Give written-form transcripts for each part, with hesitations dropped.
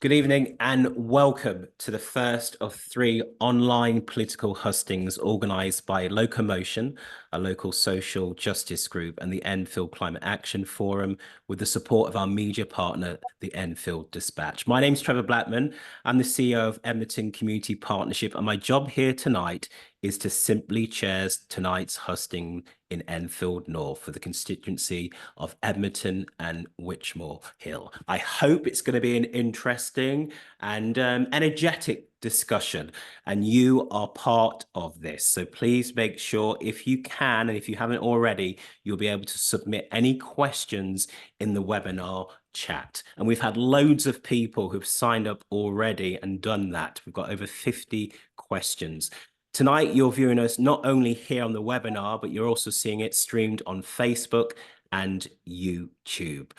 Good evening and welcome to the first of 3 online political hustings organised by Locomotion, a local social justice group, and the Enfield Climate Action Forum with the support of our media partner, the Enfield Despatch. My name's Trevor Blackman. I'm the CEO of Edmonton Community Partnership, and my job here tonight is to simply chair tonight's husting in Enfield North for the constituency of Edmonton and Winchmore Hill. I hope it's going to be an interesting and energetic discussion, and you are part of this. So please make sure, if you can, and if you haven't already, you'll be able to submit any questions in the webinar chat. And we've had loads of people who've signed up already and done that. We've got over 50 questions. Tonight, you're viewing us not only here on the webinar, but you're also seeing it streamed on Facebook and YouTube.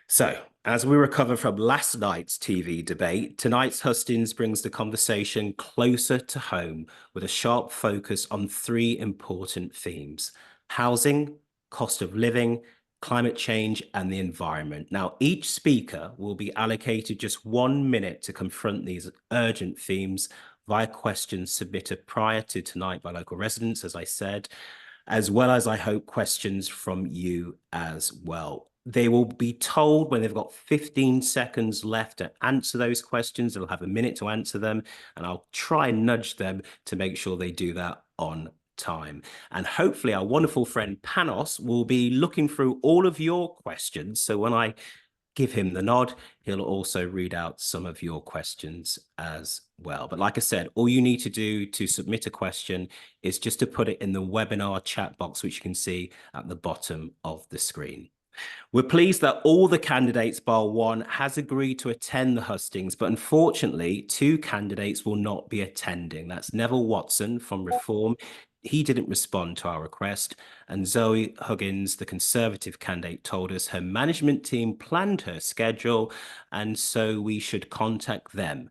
So, as we recover from last night's TV debate, tonight's hustings brings the conversation closer to home with a sharp focus on 3 important themes: housing, cost of living, climate change, and the environment. Now, each speaker will be allocated just 1 minute to confront these urgent themes via questions submitted prior to tonight by local residents, as I said, as well as, I hope, questions from you as well. They will be told when they've got 15 seconds left to answer those questions. They'll have a minute to answer them, and I'll try and nudge them to make sure they do that on time. And hopefully our wonderful friend Panos will be looking through all of your questions. So when I give him the nod, he'll also read out some of your questions as well. But like I said, all you need to do to submit a question is just to put it in the webinar chat box, which you can see at the bottom of the screen. We're pleased that all the candidates, bar one, has agreed to attend the hustings, but unfortunately, 2 candidates will not be attending. That's Neville Watson from Reform. He didn't respond to our request, and Zoe Huggins, the Conservative candidate, told us her management team planned her schedule, and so we should contact them,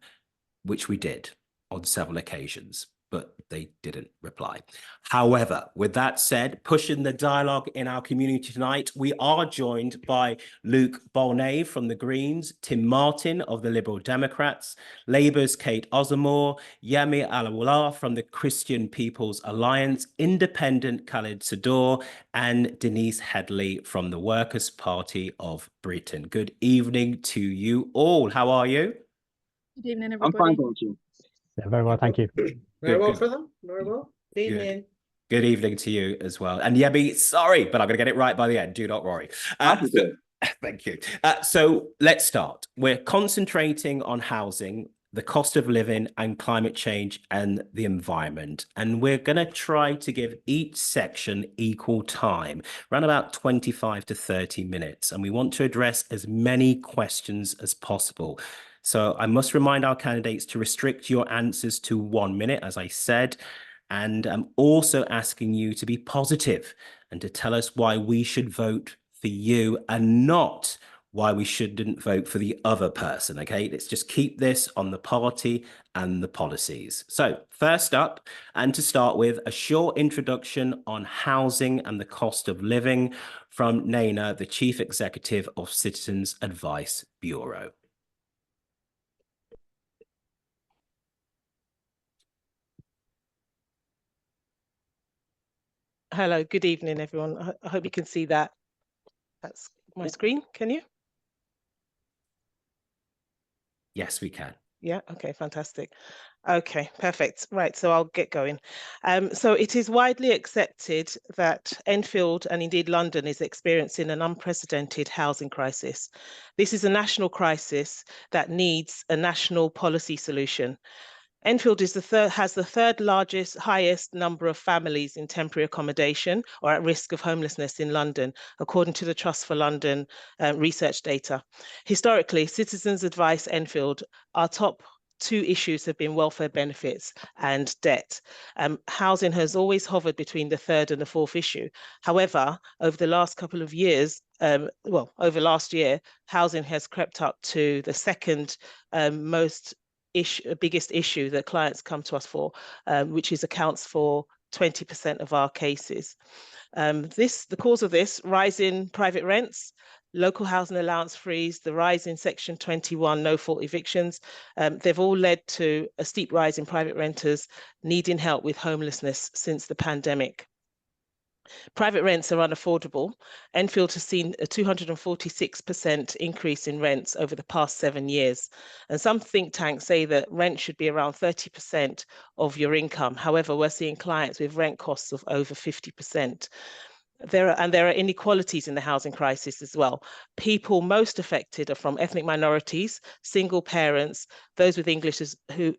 which we did on several occasions, but they didn't reply. However, with that said, pushing the dialogue in our community tonight, we are joined by Luke Bolnay from the Greens, Tim Martin of the Liberal Democrats, Labour's Kate Osamor, Yemi Alawala from the Christian People's Alliance, Independent Khalid Sador, and Denise Headley from the Workers' Party of Britain. Good evening to you all. How are you? Good evening, everybody. I'm fine, thank you. Yeah, very well, thank you. Very well, Trevor. Very well. Good evening. Good evening to you as well. And Yemi, sorry, but I'm going to get it right by the end. Do not worry. Thank you. So let's start. We're concentrating on housing, the cost of living, and climate change and the environment. And we're going to try to give each section equal time, around about 25 to 30 minutes. And we want to address as many questions as possible. So I must remind our candidates to restrict your answers to 1 minute, as I said. And I'm also asking you to be positive and to tell us why we should vote for you and not why we shouldn't vote for the other person, okay? Let's just keep this on the party and the policies. So first up, and to start with, a short introduction on housing and the cost of living from Naina, the Chief Executive of Citizens Advice Bureau. Hello, good evening, everyone. I hope you can see that. That's my screen. Can you? Yes, we can. Yeah, okay, fantastic. Okay, perfect. Right, so I'll get going. So it is widely accepted that Enfield and indeed London is experiencing an unprecedented housing crisis. This is a national crisis that needs a national policy solution. Enfield is has the 3rd largest, highest number of families in temporary accommodation or at risk of homelessness in London, according to the Trust for London research data. Historically, Citizens Advice Enfield, our top 2 issues have been welfare benefits and debt. Housing has always hovered between the 3rd and the 4th issue. However, over the last couple of years, over last year, housing has crept up to the 2nd biggest issue that clients come to us for, which accounts for 20% of our cases. The cause of this, rising private rents, local housing allowance freeze, the rise in Section 21 no-fault evictions, they've all led to a steep rise in private renters needing help with homelessness since the pandemic. Private rents are unaffordable. Enfield has seen a 246% increase in rents over the past 7 years. And some think tanks say that rent should be around 30% of your income. However, we're seeing clients with rent costs of over 50%. There are inequalities in the housing crisis as well. People most affected are from ethnic minorities, single parents, those with English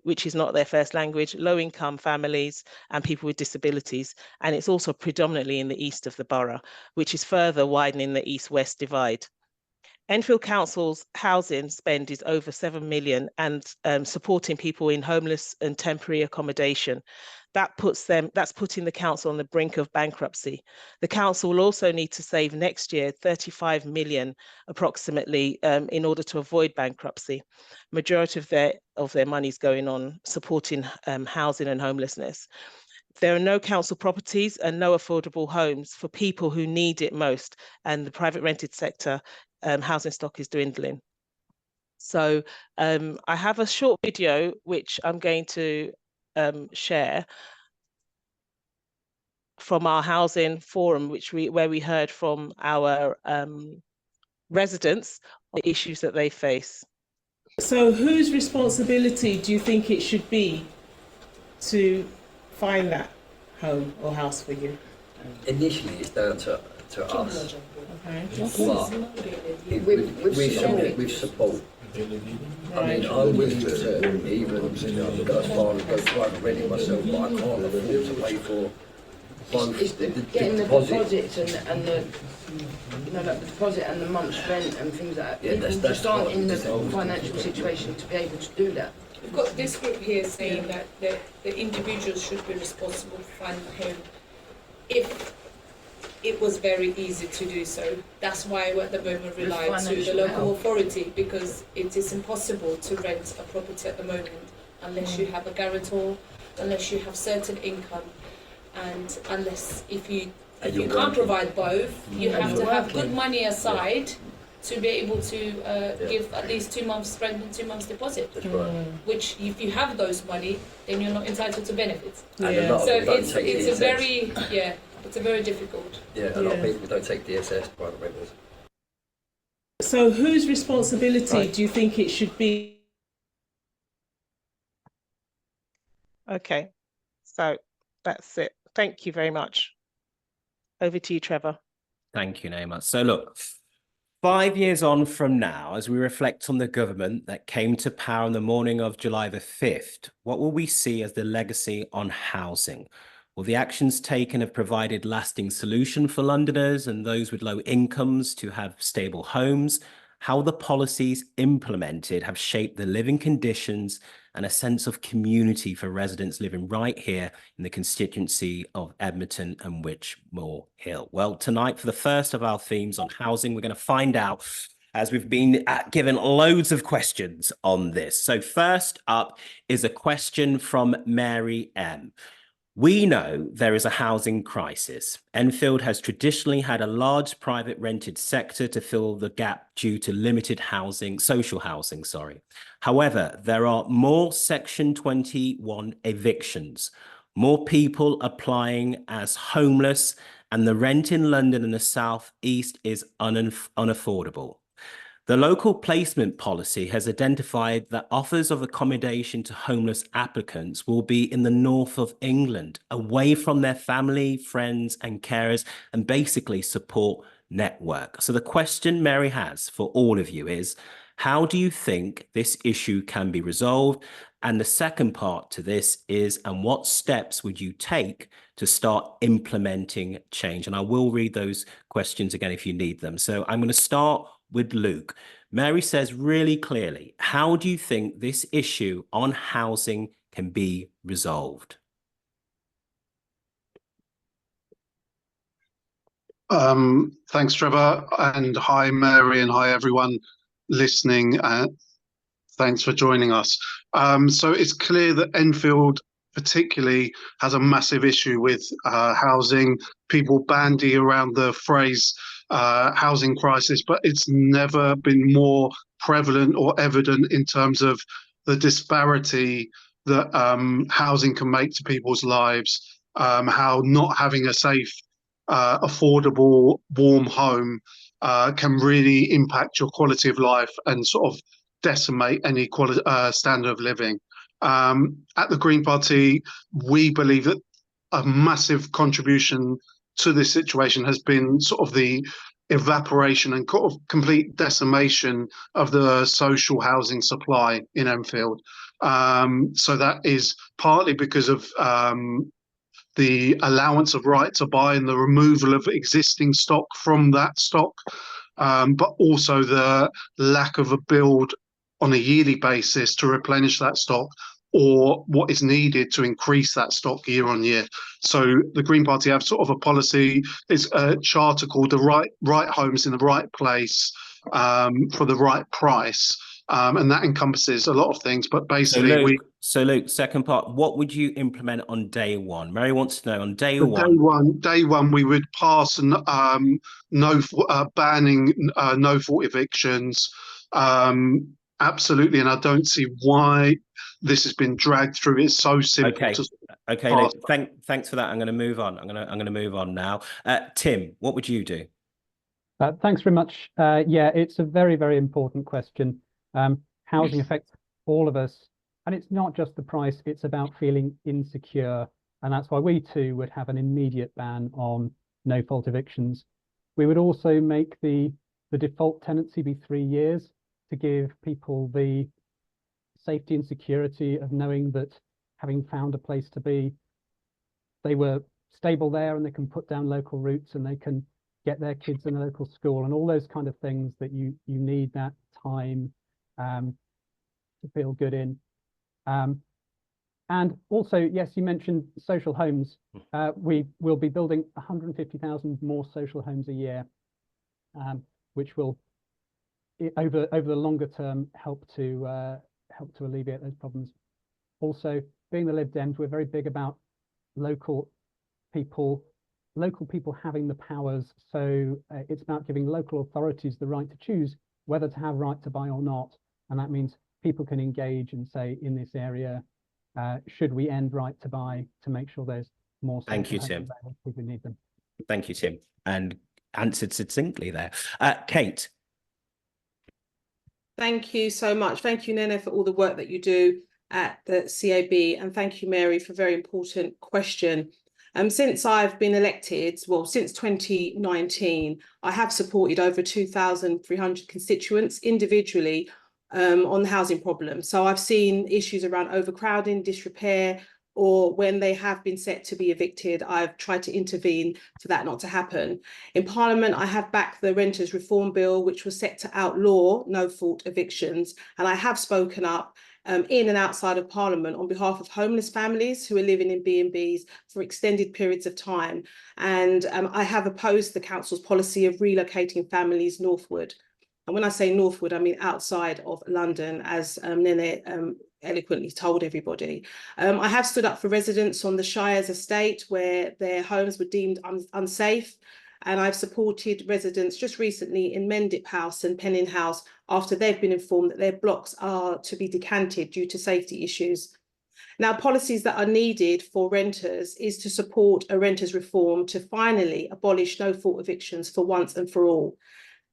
which is not their first language, low-income families, and people with disabilities. And it's also predominantly in the east of the borough, which is further widening the east-west divide. Enfield Council's housing spend is over 7 million and supporting people in homeless and temporary accommodation. That's putting the council on the brink of bankruptcy. The council will also need to save next year 35 million approximately in order to avoid bankruptcy. Majority of their money is going on supporting housing and homelessness. There are no council properties and no affordable homes for people who need it most, and the private rented sector housing stock is dwindling. So I have a short video which I'm going to share from our housing forum, where we heard from our residents on the issues that they face. So whose responsibility do you think it should be to find that home or house for you? Initially, it's down to us. Okay. But with support. I mean, I'm willing to even go as far as go private renting myself, but I can't afford to pay for both it's the getting deposits and the like the deposit and the month's rent and things like that. Yeah, People just aren't in the financial situation to be able to do that. We've got this group here saying that the individuals should be responsible for finding a home if it was very easy to do so. That's why we at the moment rely to the local authority, because it is impossible to rent a property at the moment unless you have a guarantor, unless you have certain income, and unless if you can't provide both, you have to have good money aside to be able to give at least 2 months rent and 2 months deposit. That's right. Which, if you have those money, then you're not entitled to benefits. And a lot of So them don't take it's DSS. it's a very difficult. Yeah, a lot of people don't take DSS, private renters. So whose responsibility do you think it should be? Okay, so that's it. Thank you very much. Over to you, Trevor. Thank you, Naima. So look, 5 years on from now, as we reflect on the government that came to power on the morning of July the 5th, what will we see as the legacy on housing? Will the actions taken have provided lasting solution for Londoners and those with low incomes to have stable homes? How the policies implemented have shaped the living conditions and a sense of community for residents living right here in the constituency of Edmonton and Winchmore Hill? Well, tonight, for the first of our themes on housing, we're going to find out, as we've been given loads of questions on this. So first up is a question from Mary M. We know there is a housing crisis. Enfield has traditionally had a large private rented sector to fill the gap due to limited housing, social housing, sorry. However, there are more Section 21 evictions, more people applying as homeless, and the rent in London and the South East is unaffordable. The local placement policy has identified that offers of accommodation to homeless applicants will be in the north of England, away from their family, friends and carers, and basically support network. So the question Mary has for all of you is, how do you think this issue can be resolved? And the second part to this is, and what steps would you take to start implementing change? And I will read those questions again if you need them. So I'm going to start with Luke. Mary says really clearly, how do you think this issue on housing can be resolved? Thanks, Trevor, and hi, Mary, and hi, everyone listening. Thanks for joining us. So it's clear that Enfield particularly has a massive issue with housing. People bandy around the phrase housing crisis, but it's never been more prevalent or evident in terms of the disparity that housing can make to people's lives, how not having a safe, affordable, warm home can really impact your quality of life and sort of decimate any standard of living. At the Green Party, we believe that a massive contribution to this situation has been sort of the evaporation and sort of complete decimation of the social housing supply in Enfield. So that is partly because of the allowance of right to buy and the removal of existing stock from that stock, but also the lack of a build on a yearly basis to replenish that stock, or what is needed to increase that stock year on year. So the Green Party have sort of a policy, it's a charter called the right homes in the right place for the right price. And that encompasses a lot of things, but basically So Luke, second part, what would you implement on day one? Mary wants to know on day one. Day one, we would pass banning no fault evictions. Absolutely, and I don't see why this has been dragged through. It's so simple. Okay, Luke, thanks for that. I'm going to move on. I'm going to move on now. Tim, what would you do? Thanks very much. Yeah, it's a very, very important question. Housing affects all of us, and it's not just the price, it's about feeling insecure. And that's why we too would have an immediate ban on no fault evictions. We would also make the default tenancy be 3 years to give people the safety and security of knowing that having found a place to be, they were stable there and they can put down local roots and they can get their kids in a local school and all those kind of things that you need that time to feel good in. And also, yes, you mentioned social homes. We will be building 150,000 more social homes a year, which will, over the longer term, help to alleviate those problems. Also, being the Lib Dems, we're very big about local people having the powers. So it's about giving local authorities the right to choose whether to have right to buy or not. And that means people can engage and say, in this area, should we end right to buy to make sure there's more? Thank you, Tim. People need them. Thank you, Tim. And answered succinctly there. Kate. Thank you so much. Thank you, Nene, for all the work that you do at the CAB. And thank you, Mary, for a very important question. Since I've been elected, well, since 2019, I have supported over 2,300 constituents individually on the housing problem. So I've seen issues around overcrowding, disrepair, or when they have been set to be evicted, I've tried to intervene for that not to happen. In Parliament, I have backed the Renters Reform Bill, which was set to outlaw no-fault evictions. And I have spoken up in and outside of Parliament on behalf of homeless families who are living in B&Bs for extended periods of time. And I have opposed the council's policy of relocating families northward. And when I say northward, I mean outside of London, as Nene eloquently told everybody. I have stood up for residents on the Shire's estate where their homes were deemed unsafe. And I've supported residents just recently in Mendip House and Penning House after they've been informed that their blocks are to be decanted due to safety issues. Now, policies that are needed for renters is to support a renters reform to finally abolish no-fault evictions for once and for all.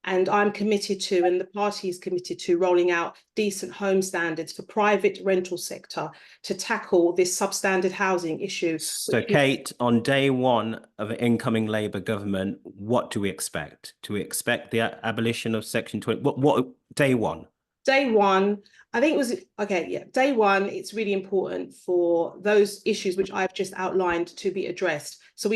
And I'm committed to, and the party is committed to, rolling out decent home standards for private rental sector to tackle this substandard housing issue. So, Kate, on day one of an incoming Labour government, what do we expect? Do we expect the abolition of Section 20? What day one? Day one, I think it was, okay, yeah, day one, it's really important for those issues which I've just outlined to be addressed. So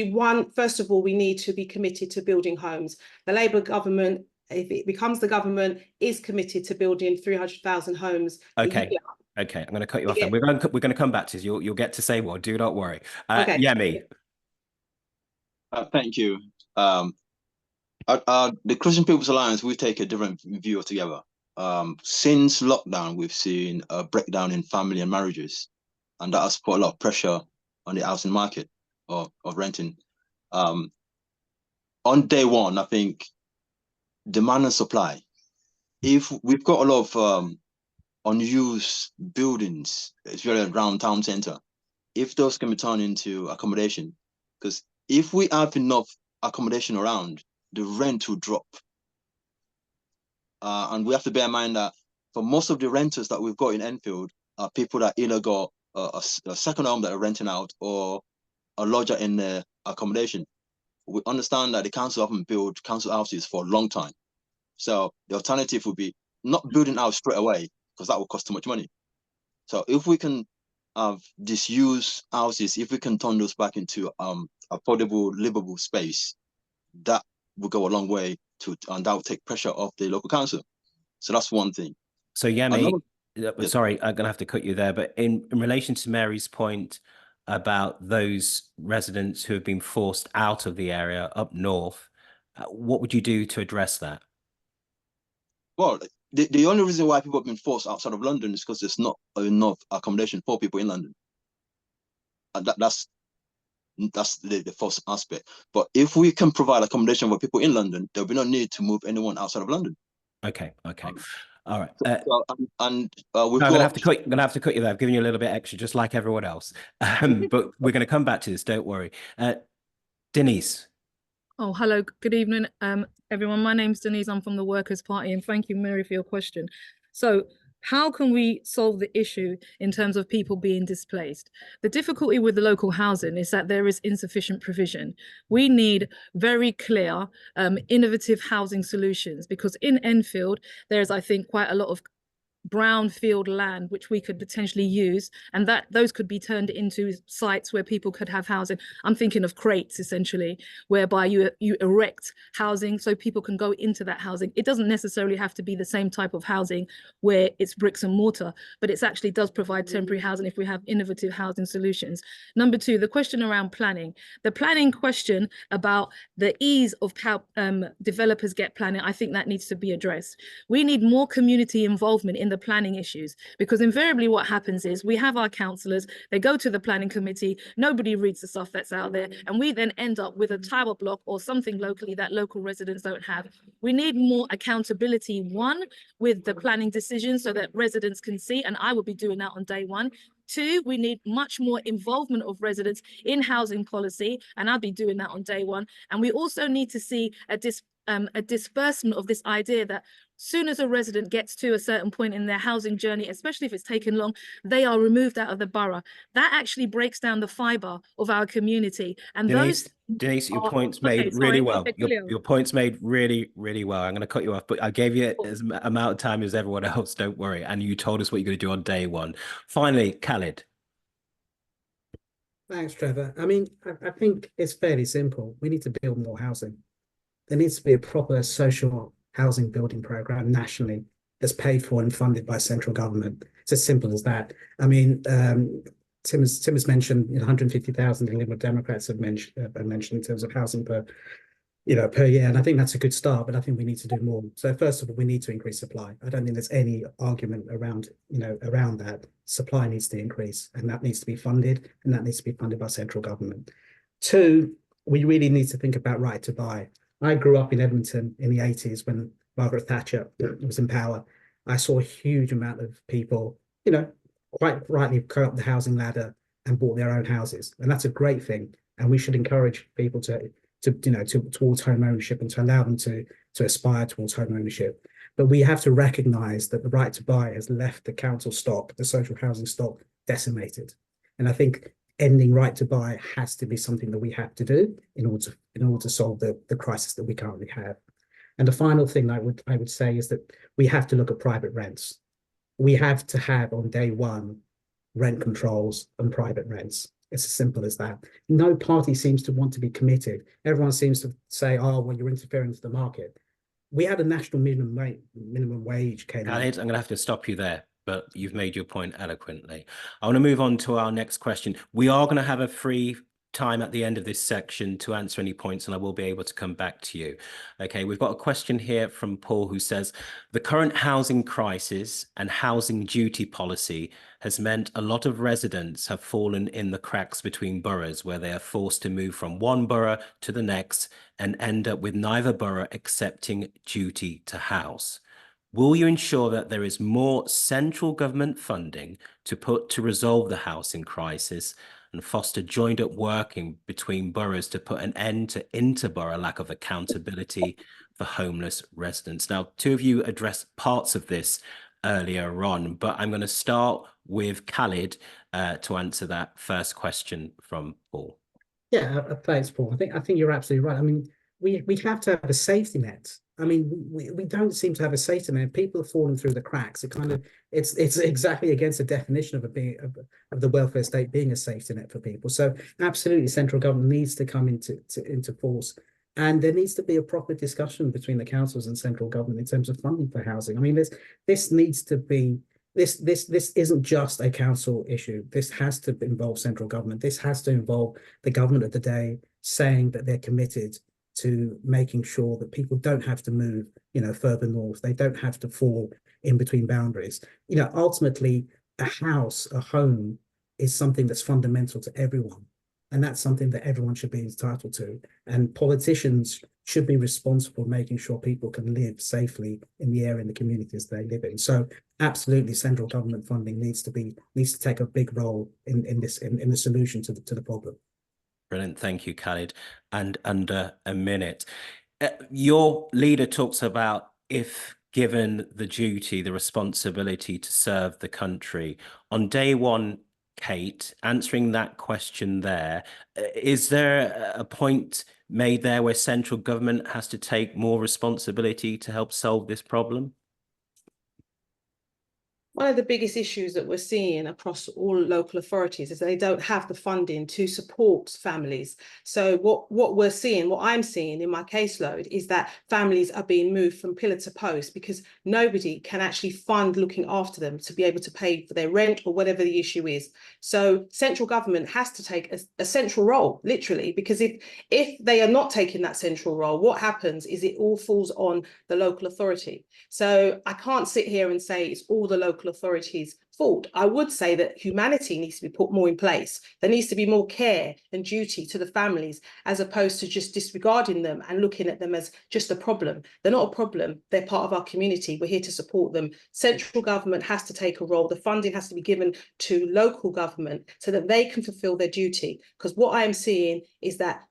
first of all, we need to be committed to building homes. The Labour government, if it becomes the government, is committed to building 300,000 homes. Okay. Okay, I'm going to cut you off then. We're going to come back to you. You'll get to say more. Do not worry. Yemi. Thank you. The Christian People's Alliance, we take a different view altogether. Since lockdown, we've seen a breakdown in family and marriages, and that has put a lot of pressure on the housing market of renting. On day one, I think demand and supply. If we've got a lot of unused buildings, especially around town center, if those can be turned into accommodation, because if we have enough accommodation around, the rent will drop. And we have to bear in mind that for most of the renters that we've got in Enfield are people that either got a second home that are renting out or a lodger in their accommodation. We understand that the council haven't built council houses for a long time. So the alternative would be not building out straight away, because that will cost too much money. So if we can have disused houses, if we can turn those back into affordable, livable space, that will go a long way and that will take pressure off the local council. So that's one thing. So Yemi, sorry, I'm gonna have to cut you there, but in relation to Mary's point about those residents who have been forced out of the area up north, what would you do to address that? Well, the only reason why people have been forced outside of London is because there's not enough accommodation for people in London. And that's the first aspect. But if we can provide accommodation for people in London, there'll be no need to move anyone outside of London. Okay. All right. I'm gonna have to cut you there. I've given you a little bit extra, just like everyone else. But we're going to come back to this. Don't worry. Denise. Oh, hello. Good evening, everyone. My name's Denise. I'm from the Workers' Party, and thank you, Mary, for your question. So, how can we solve the issue in terms of people being displaced? The difficulty with the local housing is that there is insufficient provision. We need very clear, innovative housing solutions, because in Enfield, there's, I think, quite a lot of brownfield land which we could potentially use, and that those could be turned into sites where people could have housing. I'm thinking of crates, essentially, whereby you erect housing so people can go into that housing. It doesn't necessarily have to be the same type of housing where it's bricks and mortar, but it actually does provide temporary housing if we have innovative housing solutions. Number two, the question around planning. The planning question about the ease of how developers get planning, I think that needs to be addressed. We need more community involvement in the planning issues, because invariably what happens is we have our councillors, they go to the planning committee, nobody reads the stuff that's out there, and we then end up with a tower block or something locally that local residents don't have. We need more accountability, one, with the planning decisions so that residents can see, and I will be doing that on day one. Two, we need much more involvement of residents in housing policy, and I'll be doing that on day one. And we also need to see a disbursement of this idea that soon as a resident gets to a certain point in their housing journey, especially if it's taken long, they are removed out of the borough. That actually breaks down the fiber of our community. And Denise, your point's made really well. Your point's made really, really well. I'm going to cut you off, but I gave you as amount of time as everyone else. Don't worry. And you told us what you're going to do on day one. Finally, Khalid. Thanks, Trevor. I mean, I think it's fairly simple. We need to build more housing. There needs to be a proper social housing building program nationally that's paid for and funded by central government. It's as simple as that. I mean, Tim has mentioned 150,000 the Liberal Democrats have mentioned in terms of housing per year, and I think that's a good start. But I think we need to do more. So first of all, we need to increase supply. I don't think there's any argument around that. Supply needs to increase, and that needs to be funded, and that needs to be funded by central government. Two, we really need to think about right to buy. I grew up in Edmonton in the 80s when Margaret Thatcher was in power. I saw a huge amount of people, quite rightly go up the housing ladder and bought their own houses. And that's a great thing. And we should encourage people towards home ownership and to allow them to aspire towards home ownership. But we have to recognise that the right to buy has left the council stock, the social housing stock, decimated. And I think ending right to buy has to be something that we have to do in order to solve the crisis that we currently have. And the final thing I would say is that we have to look at private rents. We have to have on day one rent controls and private rents. It's as simple as that. No party seems to want to be committed. Everyone seems to say, "Oh, well, you're interfering with the market." We had a national minimum wage came in. I'm going to have to stop you there, but you've made your point eloquently. I want to move on to our next question. We are going to have a free time at the end of this section to answer any points, and I will be able to come back to you. Okay, we've got a question here from Paul who says, the current housing crisis and housing duty policy has meant a lot of residents have fallen in the cracks between boroughs, where they are forced to move from one borough to the next and end up with neither borough accepting duty to house. Will you ensure that there is more central government funding to put to resolve the housing crisis and foster joined up working between boroughs to put an end to inter-borough lack of accountability for homeless residents? Now, two of you addressed parts of this earlier on, but I'm going to start with Khalid to answer that first question from Paul. Yeah, thanks, Paul. I think you're absolutely right. I mean, we have to have a safety net. I mean, we don't seem to have a safety net. People are falling through the cracks. It's exactly against the definition of of the welfare state being a safety net for people. So absolutely, central government needs to come into force, and there needs to be a proper discussion between the councils and central government in terms of funding for housing. I mean, this needs to be. This isn't just a council issue. This has to involve central government. This has to involve the government of the day saying that they're committed to making sure that people don't have to move, further north. They don't have to fall in between boundaries. Ultimately, a house, a home, is something that's fundamental to everyone. And that's something that everyone should be entitled to. And politicians should be responsible for making sure people can live safely in the area and the communities they live in. So absolutely, central government funding needs to take a big role in the solution to the problem. Brilliant. Thank you, Khalid. And under a minute, your leader talks about, if given the duty, the responsibility to serve the country. On day one, Kate, answering that question there, is there a point made there where central government has to take more responsibility to help solve this problem? One of the biggest issues that we're seeing across all local authorities is they don't have the funding to support families. So what I'm seeing in my caseload is that families are being moved from pillar to post because nobody can actually fund looking after them to be able to pay for their rent or whatever the issue is. So central government has to take a central role, literally, because if they are not taking that central role, what happens is it all falls on the local authority. So I can't sit here and say it's all the local authorities' fault. I would say that humanity needs to be put more in place. There needs to be more care and duty to the families, as opposed to just disregarding them and looking at them as just a problem. They're not a problem. They're part of our community. We're here to support them. Central government has to take a role. The funding has to be given to local government so that they can fulfill their duty. Because what I'm seeing is that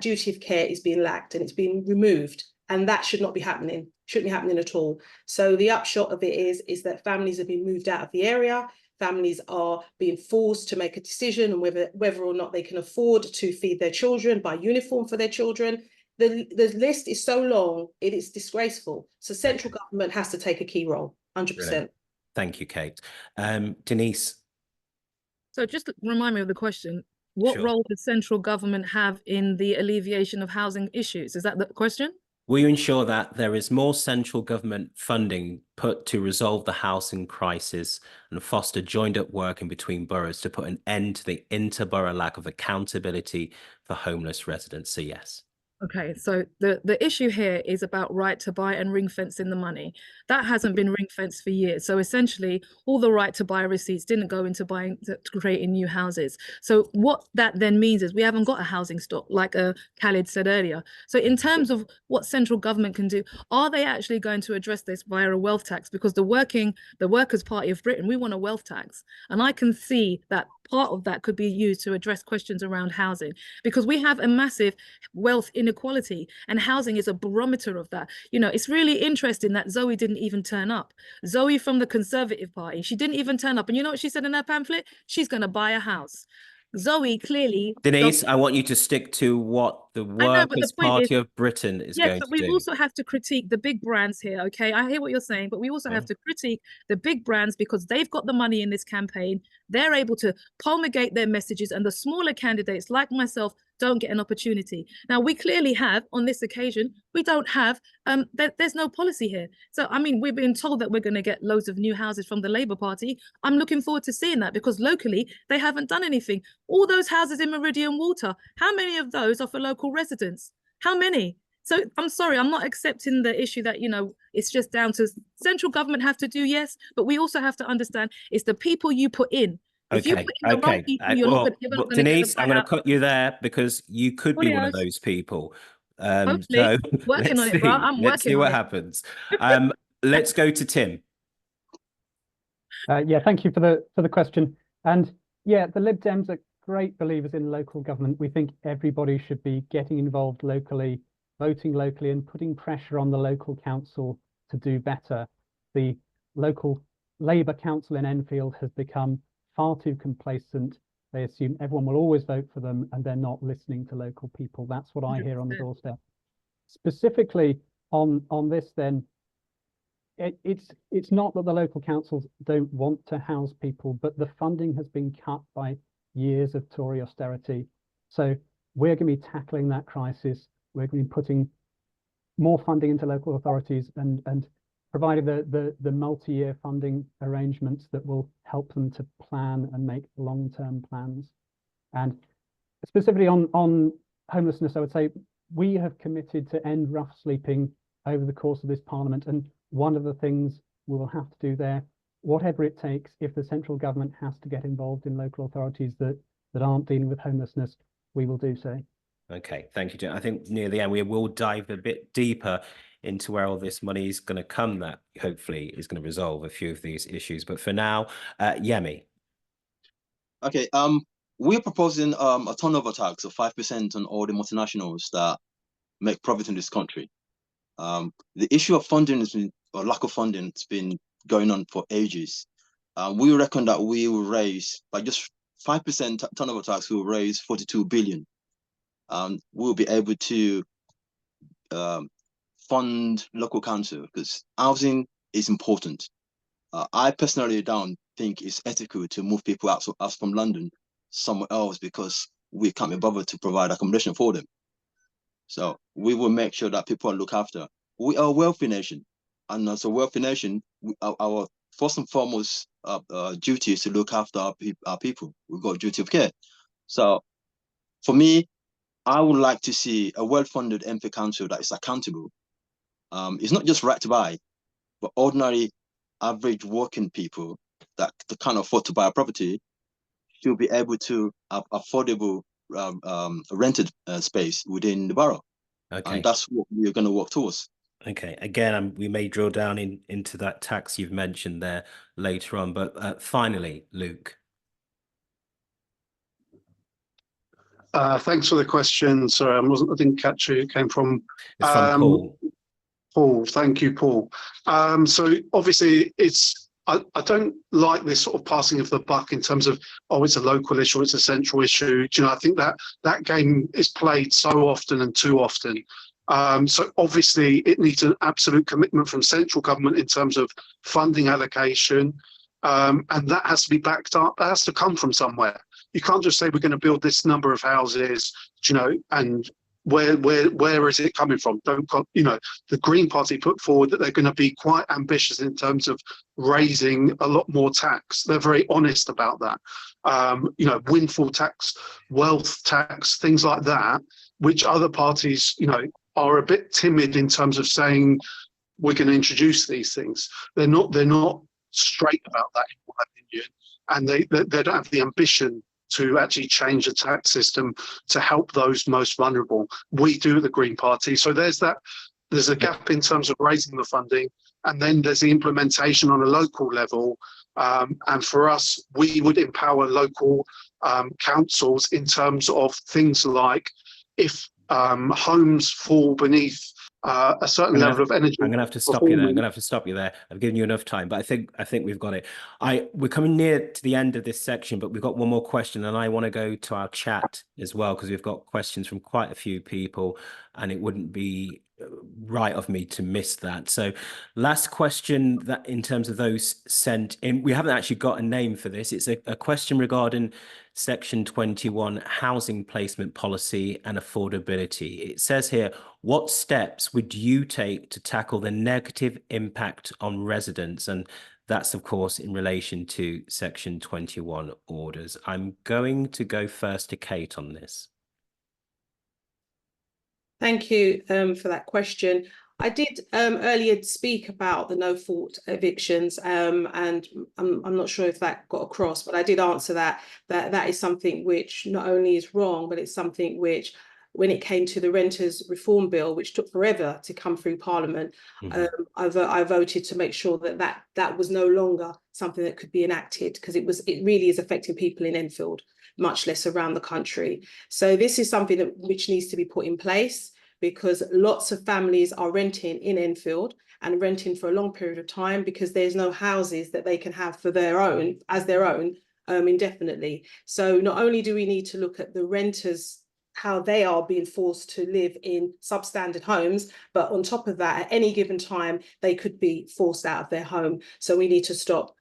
duty of care is being lacked and it's being removed. And that should not be happening, shouldn't be happening at all. So the upshot of it is that families have been moved out of the area. Families are being forced to make a decision on whether or not they can afford to feed their children, buy uniform for their children. The list is so long, it is disgraceful. So central government has to take a key role, 100%. Brilliant. Thank you, Kate. Denise. So just remind me of the question. What role does central government have in the alleviation of housing issues? Is that the question? Will you ensure that there is more central government funding put to resolve the housing crisis and foster joined up working between boroughs to put an end to the inter-borough lack of accountability for homeless residents? So yes. Okay, so the issue here is about right to buy and ring fencing the money. That hasn't been ring fenced for years. So essentially, all the right to buy receipts didn't go into creating new houses. So what that then means is we haven't got a housing stock, like Khalid said earlier. So in terms of what central government can do, are they actually going to address this via a wealth tax? Because the Workers' Party of Britain, we want a wealth tax. And I can see that part of that could be used to address questions around housing, because we have a massive wealth inequality and housing is a barometer of that. It's really interesting that Zoe didn't even turn up. Zoe from the Conservative Party, she didn't even turn up. And you know what she said in her pamphlet? She's going to buy a house. Zoe clearly... Denise, I want you to stick to what the Workers' Party of Britain is going to do. But we also have to critique the big brands here, okay? I hear what you're saying, but we also have to critique the big brands because they've got the money in this campaign. They're able to promulgate their messages, and the smaller candidates like myself don't get an opportunity. Now, we clearly have, on this occasion, we don't have, there's no policy here. So, I mean, we're being told that we're going to get loads of new houses from the Labour Party. I'm looking forward to seeing that, because locally, they haven't done anything. All those houses in Meridian Water, how many of those are for local residents? How many? So I'm sorry, I'm not accepting the issue that, you know, it's just down to central government have to do, yes, but we also have to understand it's the people you put in. If you put in the wrong people, you're not gonna Denise, get the I'm going to cut you there, because you could be one of those people. Hopefully, working on it, bro. I'm let's see working what on it. happens. Let's go to Tim. Yeah, thank you for the question. And yeah, the Lib Dems are great believers in local government. We think everybody should be getting involved locally, voting locally, and putting pressure on the local council to do better. The local Labour council in Enfield has become far too complacent. They assume everyone will always vote for them, and they're not listening to local people. That's what I hear on the doorstep. Specifically on this, then, it's not that the local councils don't want to house people, but the funding has been cut by years of Tory austerity. So we're going to be tackling that crisis. We're going to be putting more funding into local authorities and providing the multi-year funding arrangements that will help them to plan and make long-term plans. And specifically on homelessness, I would say we have committed to end rough sleeping over the course of this Parliament. And one of the things we will have to do there, whatever it takes, if the central government has to get involved in local authorities that aren't dealing with homelessness, we will do so. Okay, thank you, Jim. I think near the end, we will dive a bit deeper into where all this money is going to come, that hopefully is going to resolve a few of these issues. But for now, Yemi. Okay, we're proposing a turnover tax of 5% on all the multinationals that make profit in this country. The issue of funding has been, or lack of funding, has been going on for ages. We reckon that we will raise, by just 5% turnover tax, we will raise 42 billion. We'll be able to fund local council, because housing is important. I personally don't think it's ethical to move people out from London somewhere else because we can't be bothered to provide accommodation for them. So we will make sure that people are looked after. We are a wealthy nation, and as a wealthy nation, our first and foremost duty is to look after our people. We've got a duty of care. So for me, I would like to see a well-funded MP council that is accountable. It's not just right to buy, but ordinary, average working people that can't afford to buy a property should be able to have affordable rented space within the borough. Okay. And that's what we're going to work towards. Okay, again, we may drill down into that tax you've mentioned there later on, but finally, Luke. Thanks for the question. Sorry, I didn't catch who it came from. It's from Paul. Paul, thank you, Paul. So obviously, I don't like this sort of passing of the buck in terms of, oh, it's a local issue, it's a central issue. Do you know, I think that game is played so often and too often. So obviously, it needs an absolute commitment from central government in terms of funding allocation, and that has to be backed up. That has to come from somewhere. You can't just say we're going to build this number of houses, you know, and where is it coming from? The Green Party put forward that they're going to be quite ambitious in terms of raising a lot more tax. They're very honest about that. Windfall tax, wealth tax, things like that, which other parties, are a bit timid in terms of saying we're going to introduce these things. They're not straight about that, in my opinion, and they don't have the ambition to actually change the tax system to help those most vulnerable. We do at the Green Party. So there's a gap in terms of raising the funding, and then there's the implementation on a local level. And for us, we would empower local councils in terms of things like if homes fall beneath a certain level of energy. I'm going to have to stop you there. I've given you enough time, but I think we've got it. We're coming near to the end of this section, but we've got one more question, and I want to go to our chat as well, because we've got questions from quite a few people, and it wouldn't be right of me to miss that. So last question, that in terms of those sent in, we haven't actually got a name for this. It's a question regarding Section 21 housing placement policy and affordability. It says here, what steps would you take to tackle the negative impact on residents? And that's, of course, in relation to Section 21 orders. I'm going to go first to Kate on this. Thank you for that question. I did earlier speak about the no fault evictions, and I'm not sure if that got across, but I did answer that is something which not only is wrong, but it's something which, when it came to the Renters Reform Bill, which took forever to come through Parliament, I voted to make sure that was no longer something that could be enacted, because it really is affecting people in Enfield, much less around the country. So this is something which needs to be put in place, because lots of families are renting in Enfield and renting for a long period of time, because there's no houses that they can have for their own indefinitely. So not only do we need to look at the renters, how they are being forced to live in substandard homes, but on top of that, at any given time, they could be forced out of their home. So we need to stop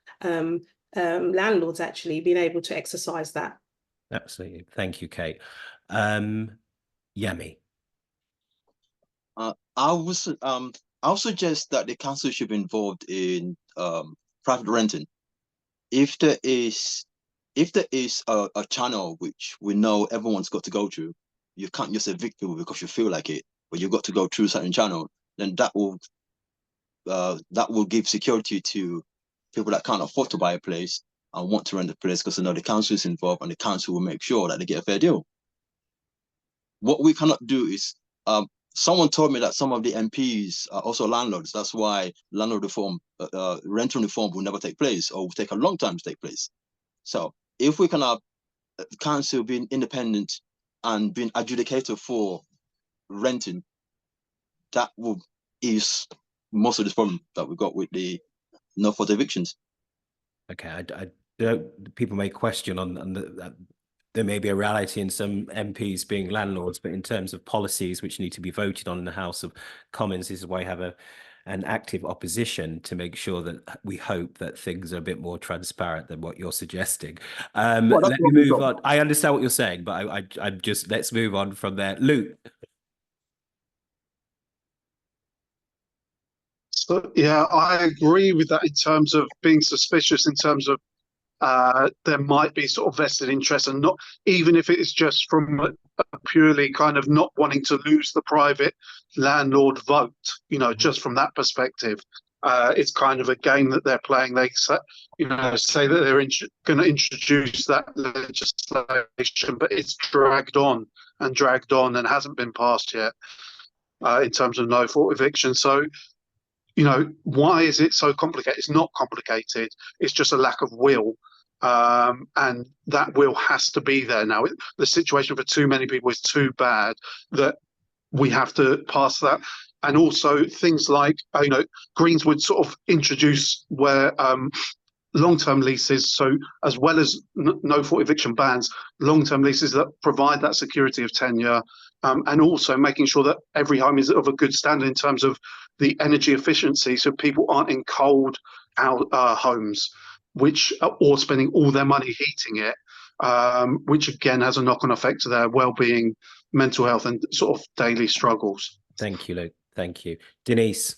landlords actually being able to exercise that. Absolutely. Thank you, Kate. Yemi. I'll suggest that the council should be involved in private renting. If there is a channel which we know everyone's got to go through, you can't just evict people because you feel like it, but you've got to go through a certain channel, then that will give security to people that can't afford to buy a place and want to rent a place, because they know the council is involved and the council will make sure that they get a fair deal. What we cannot do is, someone told me that some of the MPs are also landlords. That's why landlord reform, rental reform will never take place, or will take a long time to take place. So if we can have council being independent and being adjudicator for renting, that will ease most of this problem that we've got with the no fault evictions. Okay, I don't. People may question on the. There may be a reality in some MPs being landlords, but in terms of policies which need to be voted on in the House of Commons, this is why I have an active opposition to make sure that we hope that things are a bit more transparent than what you're suggesting. Let me move on. I understand what you're saying, but I'm just, let's move on from there. Luke. So, yeah, I agree with that in terms of being suspicious, in terms of there might be sort of vested interest, and not even if it is just from a purely kind of not wanting to lose the private landlord vote, you know, just from that perspective. It's kind of a game that they're playing. They say, say that they're going to introduce that legislation, but it's dragged on and hasn't been passed yet in terms of no fault eviction. So, why is it so complicated? It's not complicated. It's just a lack of will. And that will has to be there now. The situation for too many people is too bad that we have to pass that. And also things like, Greens would sort of introduce where long-term leases, so as well as no fault eviction bans, long-term leases that provide that security of tenure, and also making sure that every home is of a good standard in terms of the energy efficiency, so people aren't in cold homes, or spending all their money heating it, which again has a knock-on effect to their well-being, mental health, and sort of daily struggles. Thank you, Luke. Thank you. Denise.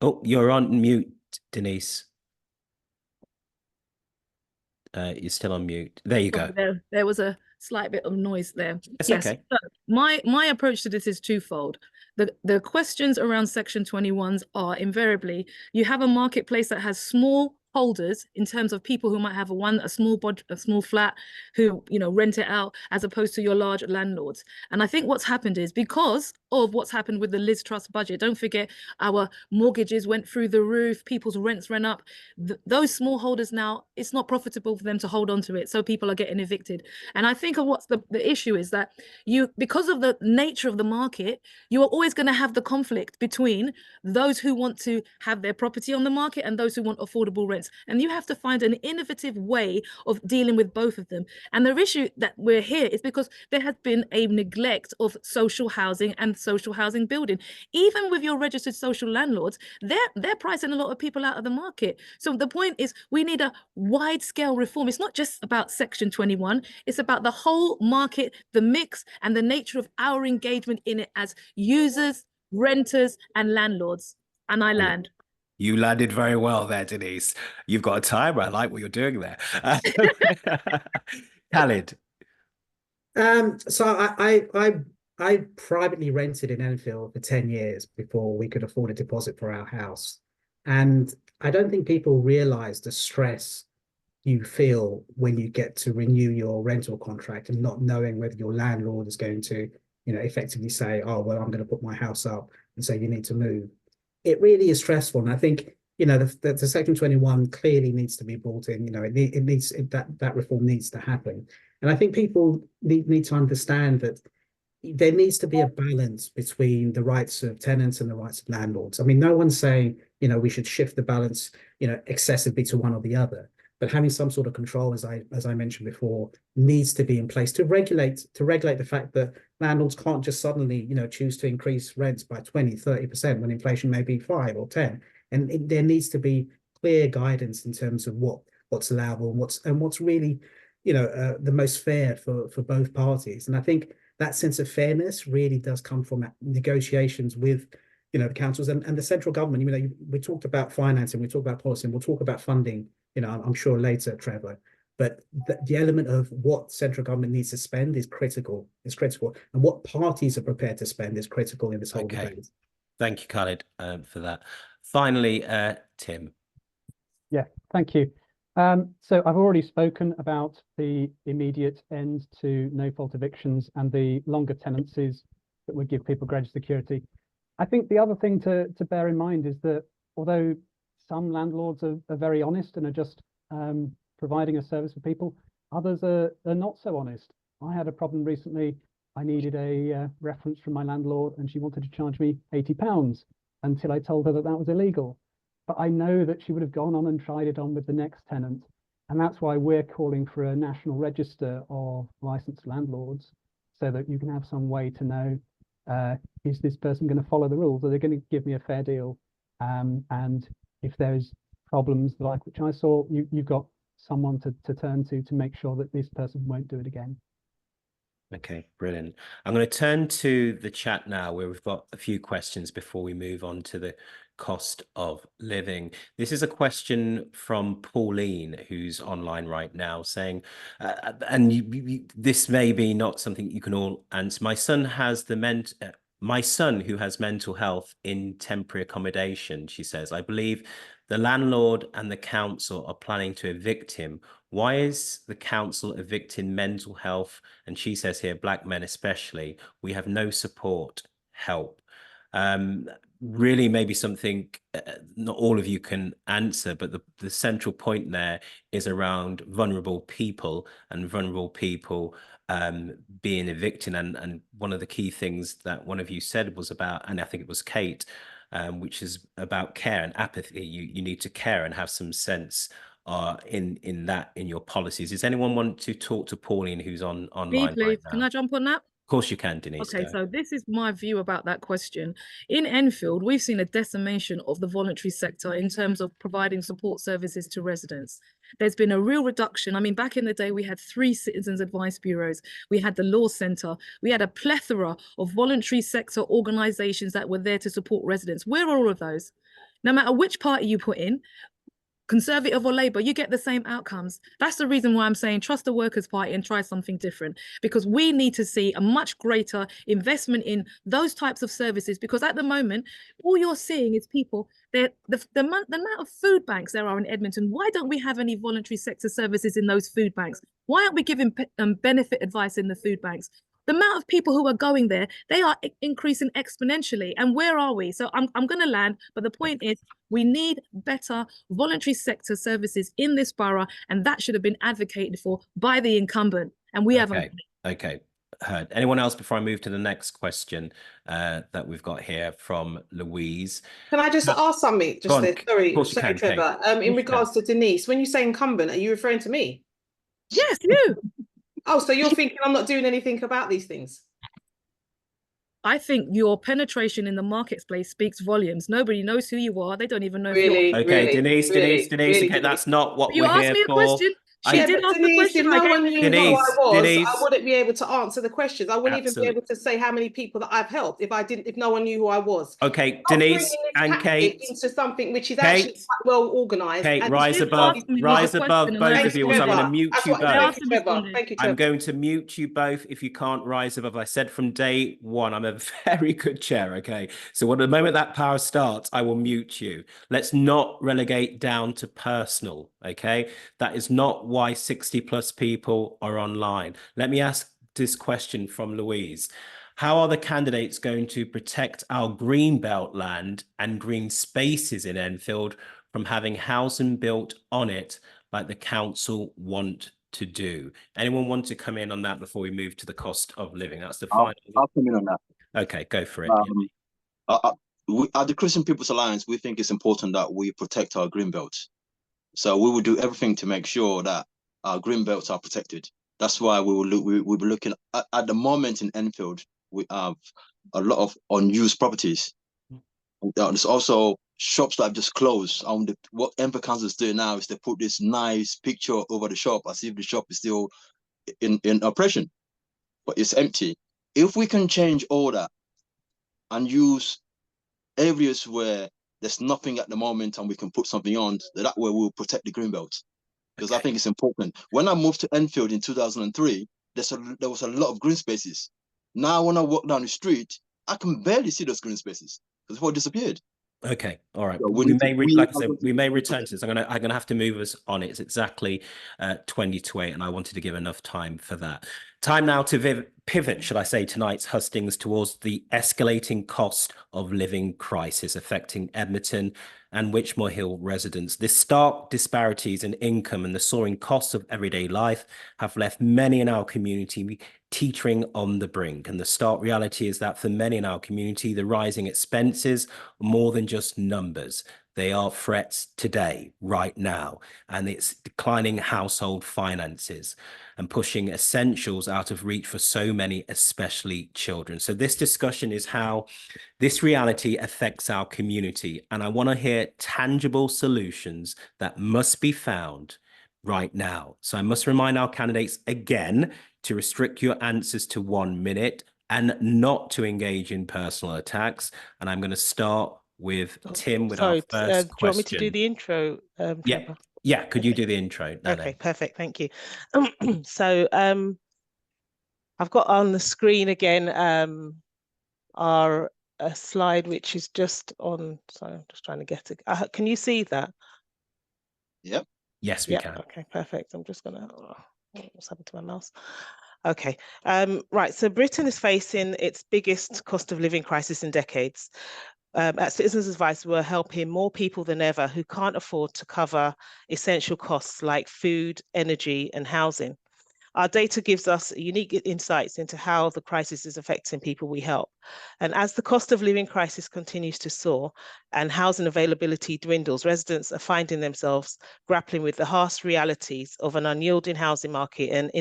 Oh, you're on mute, Denise. You're still on mute. There you go. There was a slight bit of noise there. It's yes. Okay. So my approach to this is twofold. The questions around Section 21s are invariably, you have a marketplace that has small holders in terms of people who might have a small flat who rent it out, as opposed to your large landlords. And I think what's happened is, because of what's happened with the Liz Truss budget, don't forget our mortgages went through the roof, people's rents ran up. Those small holders now, it's not profitable for them to hold on to it, so people are getting evicted. And I think what's the issue is that because of the nature of the market, you are always going to have the conflict between those who want to have their property on the market and those who want affordable rent. points, and you have to find an innovative way of dealing with both of them. And the issue that we're here is because there has been a neglect of social housing and social housing building. Even with your registered social landlords, they're pricing a lot of people out of the market. So the point is, we need a wide scale reform. It's not just about Section 21, it's about the whole market, the mix, and the nature of our engagement in it as users, renters, and landlords. And I land. You landed very well there, Denise. You've got a timer. I like what you're doing there. Khalid. So I privately rented in Enfield for 10 years before we could afford a deposit for our house. And I don't think people realize the stress you feel when you get to renew your rental contract and not knowing whether your landlord is going to, effectively say, oh, well, I'm going to put my house up and say you need to move. It really is stressful. And I think, the Section 21 clearly needs to be brought in. That reform needs to happen. And I think people need to understand that there needs to be a balance between the rights of tenants and the rights of landlords. I mean, no one's saying, we should shift the balance, excessively to one or the other. But having some sort of control, as I mentioned before, needs to be in place to regulate the fact that landlords can't just suddenly, choose to increase rents by 20, 30% when inflation may be 5 or 10. And there needs to be clear guidance in terms of what's allowable and what's really, the most fair for both parties. And I think that sense of fairness really does come from negotiations with, the councils and the central government. We talked about financing, we talked about policy, and we'll talk about funding, I'm sure later, Trevor. But the element of what central government needs to spend is critical. And what parties are prepared to spend is critical in this whole debate. Thank you, Khalid, for that. Finally, Tim. Yeah, thank you. So I've already spoken about the immediate end to no-fault evictions and the longer tenancies that would give people greater security. I think the other thing to bear in mind is that although some landlords are very honest and are just providing a service for people, others are not so honest. I had a problem recently. I needed a reference from my landlord and she wanted to charge me £80 until I told her that was illegal. But I know that she would have gone on and tried it on with the next tenant. And that's why we're calling for a national register of licensed landlords so that you can have some way to know, is this person going to follow the rules? Are they going to give me a fair deal? And if there's problems like which I saw, you've got someone to turn to make sure that this person won't do it again. Okay, brilliant. I'm going to turn to the chat now where we've got a few questions before we move on to the cost of living. This is a question from Pauline, who's online right now, saying, this may be not something you can all answer. My son who has mental health in temporary accommodation, she says, I believe the landlord and the council are planning to evict him. Why is the council evicting mental health? And she says here, black men especially, we have no support, help. Really maybe something not all of you can answer, but the central point there is around vulnerable people and vulnerable people being evicted. And one of the key things that one of you said was about, and I think it was Kate, which is about care and apathy. You need to care and have some sense in your policies. Does anyone want to talk to Pauline, who's online Me, please. right now? Can I jump on that? Of course you can, Denise. Okay, so this is my view about that question. In Enfield, we've seen a decimation of the voluntary sector in terms of providing support services to residents. There's been a real reduction. I mean, back in the day, we had 3 citizens advice bureaus. We had the law centre. We had a plethora of voluntary sector organisations that were there to support residents. Where are all of those? No matter which party you put in, Conservative or Labour, you get the same outcomes. That's the reason why I'm saying trust the Workers' Party and try something different, because we need to see a much greater investment in those types of services, because at the moment, all you're seeing is people, the amount of food banks there are in Edmonton, why don't we have any voluntary sector services in those food banks? Why aren't we giving benefit advice in the food banks? The amount of people who are going there, they are increasing exponentially. And where are we? So I'm going to land, but the point is we need better voluntary sector services in this borough, and that should have been advocated for by the incumbent, and we haven't. Okay. heard. Anyone else before I move to the next question that we've got here from Louise? Can I just ask something? Go on. Sorry, Of sorry, you can, Trevor. Kate. In regards to Denise, when you say incumbent, are you referring to me? Yes, you. Oh, so you're thinking I'm not doing anything about these things? I think your penetration in the marketplace speaks volumes. Nobody knows who you are. They don't even know Really? if you're... Okay, Denise. Okay, Denise. that's not what You we're asked here me a for. question. She did ask the Denise, question. if no one knew who I was, I wouldn't be able to answer the questions. I wouldn't even be able to say how many people that I've helped if no one knew who I was. Okay, Denise and Kate. Into something which is actually quite well organised. Kate, and rise above both of you. So I'm going to mute you both. Thank you, Trevor. I'm going to mute you both if you can't rise above. I said from day one, I'm a very good chair, okay? So when the moment that power starts, I will mute you. Let's not relegate down to personal, okay? That is not why 60 plus people are online. Let me ask this question from Louise. How are the candidates going to protect our greenbelt land and green spaces in Enfield from having housing built on it like the council want to do? Anyone want to come in on that before we move to the cost of living? That's the final. I'll come in on that. Okay, go for it. At the Christian People's Alliance, we think it's important that we protect our greenbelt. So we will do everything to make sure that our green belts are protected. That's why we'll be looking at the moment in Enfield. We have a lot of unused properties. There's also shops that have just closed. What Enfield Council is doing now is they put this nice picture over the shop as if the shop is still in operation, but it's empty. If we can change all that and use areas where there's nothing at the moment and we can put something on, that way we'll protect the greenbelt. Because I think it's important. When I moved to Enfield in 2003, there was a lot of green spaces. Now when I walk down the street, I can barely see those green spaces because it's all disappeared. Okay, all right. So we may return to this. I'm gonna have to move us on. It's exactly 20 to 8, and I wanted to give enough time for that. Time now to pivot, should I say, tonight's hustings towards the escalating cost of living crisis affecting Edmonton and Winchmore Hill residents. The stark disparities in income and the soaring costs of everyday life have left many in our community teetering on the brink. And the stark reality is that for many in our community, the rising expenses are more than just numbers. They are threats today, right now, and it's declining household finances and pushing essentials out of reach for so many, especially children. So this discussion is how this reality affects our community. And I want to hear tangible solutions that must be found right now. So I must remind our candidates again to restrict your answers to 1 minute and not to engage in personal attacks. And I'm going to start with Tim with our first question. Do you want me to do the intro, Trevor? Yeah, could you do the intro? Okay, perfect, thank you. So I've got on the screen again our slide which is just on, sorry, I'm just trying to get it. Can you see that? Yep. Yes, we can. Okay, perfect. I'm just gonna, what's happened to my mouse? Okay, right, so Britain is facing its biggest cost of living crisis in decades. At Citizens Advice, we're helping more people than ever who can't afford to cover essential costs like food, energy, and housing. Our data gives us unique insights into how the crisis is affecting people we help. And as the cost of living crisis continues to soar and housing availability dwindles, residents are finding themselves grappling with the harsh realities of an unyielding housing market and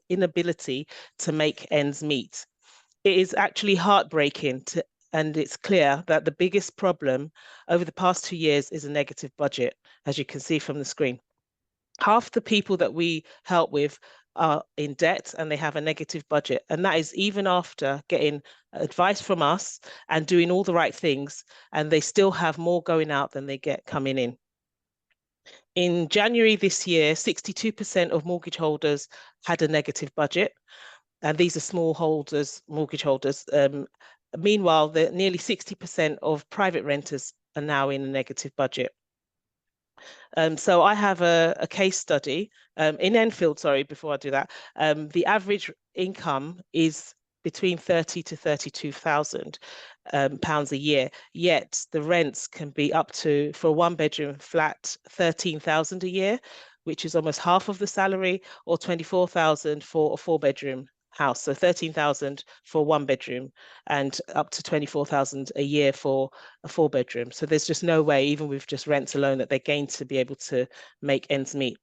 inability to make ends meet. It is actually heartbreaking and it's clear that the biggest problem over the past 2 years is a negative budget, as you can see from the screen. Half the people that we help with are in debt and they have a negative budget. And that is even after getting advice from us and doing all the right things, and they still have more going out than they get coming in. In January this year, 62% of mortgage holders had a negative budget. And these are small holders, mortgage holders. Meanwhile, nearly 60% of private renters are now in a negative budget. So I have a case study in Enfield, sorry, before I do that. The average income is between 30 to 32,000 pounds a year, yet the rents can be up to, for a 1-bedroom flat, 13,000 a year, which is almost half of the salary, or 24,000 for a 4-bedroom house. So 13,000 for 1 bedroom and up to 24,000 a year for a 4 bedroom. So there's just no way, even with just rents alone, that they're going to be able to make ends meet.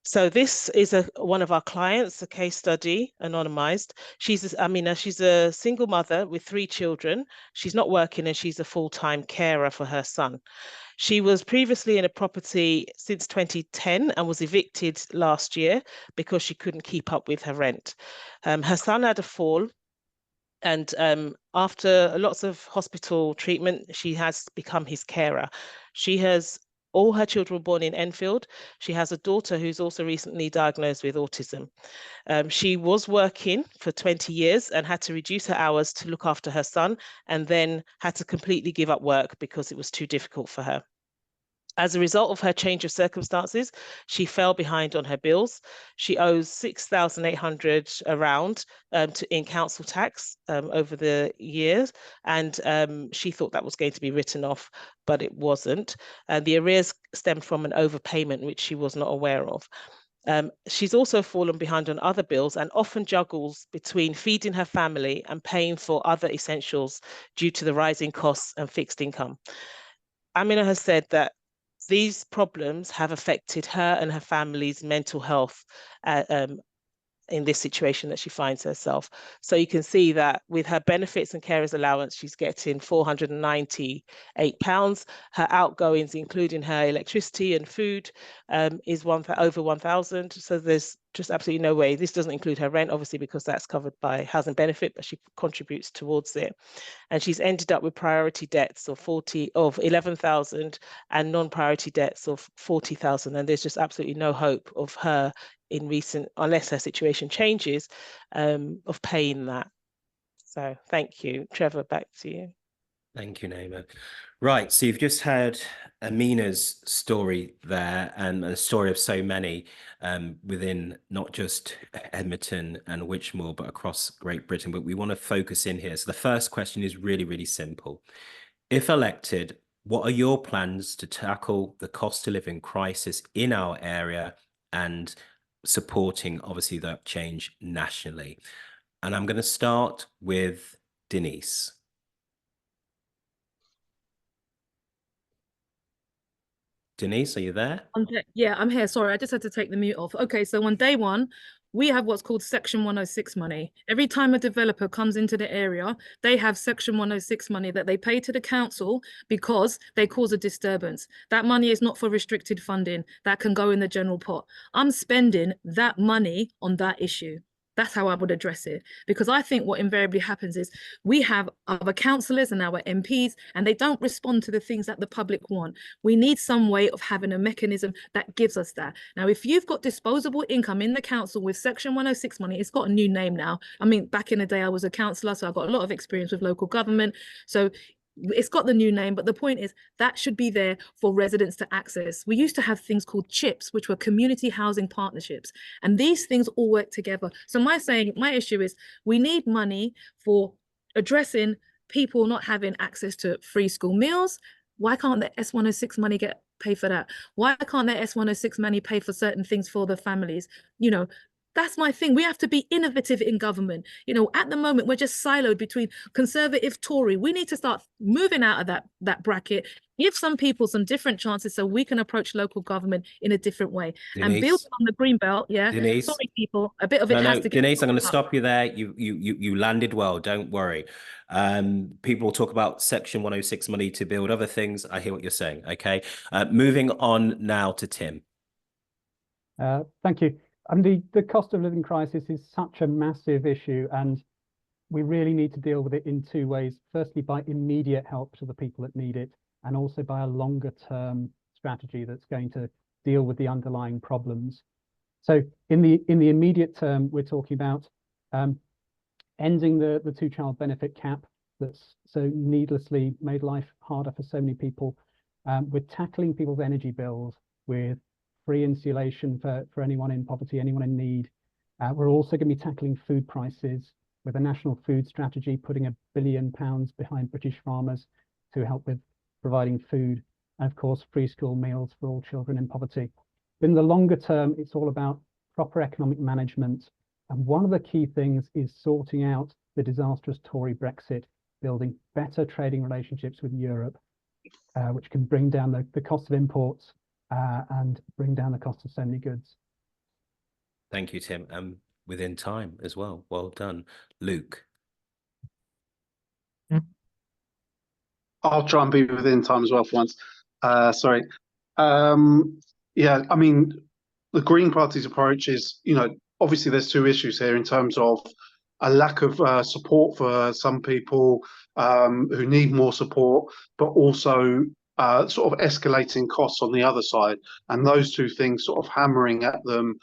So this is one of our clients, a case study, anonymized. She's a single mother with 3 children. She's not working and she's a full-time carer for her son. She was previously in a property since 2010 and was evicted last year because she couldn't keep up with her rent. Her son had a fall, and after lots of hospital treatment, she has become his carer. All her children were born in Enfield. She has a daughter who's also recently diagnosed with autism. She was working for 20 years and had to reduce her hours to look after her son, and then had to completely give up work because it was too difficult for her. As a result of her change of circumstances, she fell behind on her bills. She owes 6,800 around in council tax over the years, and she thought that was going to be written off, but it wasn't. The arrears stemmed from an overpayment, which she was not aware of. She's also fallen behind on other bills and often juggles between feeding her family and paying for other essentials due to the rising costs and fixed income. Amina has said that these problems have affected her and her family's mental health in this situation that she finds herself. So you can see that with her benefits and carers allowance, she's getting £498. Her outgoings, including her electricity and food, is over 1,000. So there's just absolutely no way. This doesn't include her rent, obviously, because that's covered by housing benefit, but she contributes towards it. And she's ended up with priority debts of 11,000 and non-priority debts of 40,000. And there's just absolutely no hope of her unless her situation changes, of paying that. So thank you. Trevor, back to you. Thank you, Naima. Right, so you've just heard Amina's story there, and a story of so many within not just Edmonton and Winchmore, but across Great Britain. But we want to focus in here. So the first question is really, really simple. If elected, what are your plans to tackle the cost of living crisis in our area and supporting, obviously, that change nationally? And I'm going to start with Denise. Denise, are you there? Yeah, I'm here. Sorry, I just had to take the mute off. Okay, so on day one, we have what's called Section 106 money. Every time a developer comes into the area, they have Section 106 money that they pay to the council because they cause a disturbance. That money is not for restricted funding. That can go in the general pot. I'm spending that money on that issue. That's how I would address it, because I think what invariably happens is we have other councillors and our MPs, and they don't respond to the things that the public want. We need some way of having a mechanism that gives us that. Now, if you've got disposable income in the council with Section 106 money, it's got a new name now. I mean, back in the day, I was a councillor, so I've got a lot of experience with local government. So it's got the new name, but the point is that should be there for residents to access. We used to have things called CHIPs, which were community housing partnerships, and these things all work together. So my issue is we need money for addressing people not having access to free school meals. Why can't the S106 money pay for that? Why can't the S106 money pay for certain things for the families? You know, that's my thing. We have to be innovative in government. You know, at the moment, we're just siloed between Conservative, Tory. We need to start moving out of that bracket, give some people some different chances so we can approach local government in a different way. Denise, and build on the green belt. Yeah. Denise, sorry, people. A bit of it has to get. Denise, I'm going to stop you there. You landed well. Don't worry. People talk about Section 106 money to build other things. I hear what you're saying. Okay. Moving on now to Tim. Thank you. The cost of living crisis is such a massive issue, and we really need to deal with it in 2 ways. Firstly, by immediate help to the people that need it, and also by a longer term strategy that's going to deal with the underlying problems. So in the immediate term, we're talking about ending the 2-child benefit cap that's so needlessly made life harder for so many people. We're tackling people's energy bills with free insulation for anyone in poverty, anyone in need. We're also going to be tackling food prices with a national food strategy, putting £1 billion behind British farmers to help with providing food, and of course, free school meals for all children in poverty. In the longer term, it's all about proper economic management, And one of the key things is sorting out the disastrous Tory Brexit, building better trading relationships with Europe, which can bring down the cost of imports and bring down the cost of so many goods. Thank you, Tim. Within time as well. Well done. Luke. I'll try and be within time as well for once. Sorry. Yeah, I mean, the Green Party's approach is, obviously there's two issues here in terms of a lack of support for some people who need more support, but also sort of escalating costs on the other side. And those two things sort of hammering at them,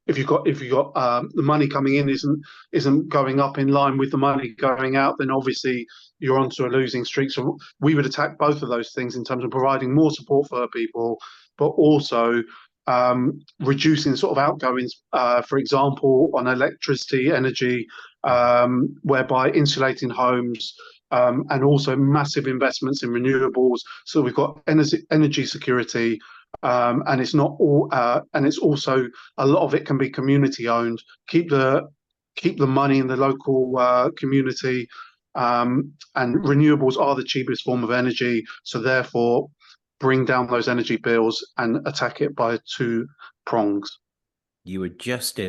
if you've got the money coming in isn't going up in line with the money going out, then obviously you're onto a losing streak. So we would attack both of those things in terms of providing more support for people, but also reducing sort of outgoings, for example, on electricity, energy, whereby insulating homes, and also massive investments in renewables. So we've got energy security. And it's not all, and it's also a lot of it can be community owned. Keep the money in the local community, and renewables are the cheapest form of energy. So therefore, bring down those energy bills and attack it by two prongs. You were just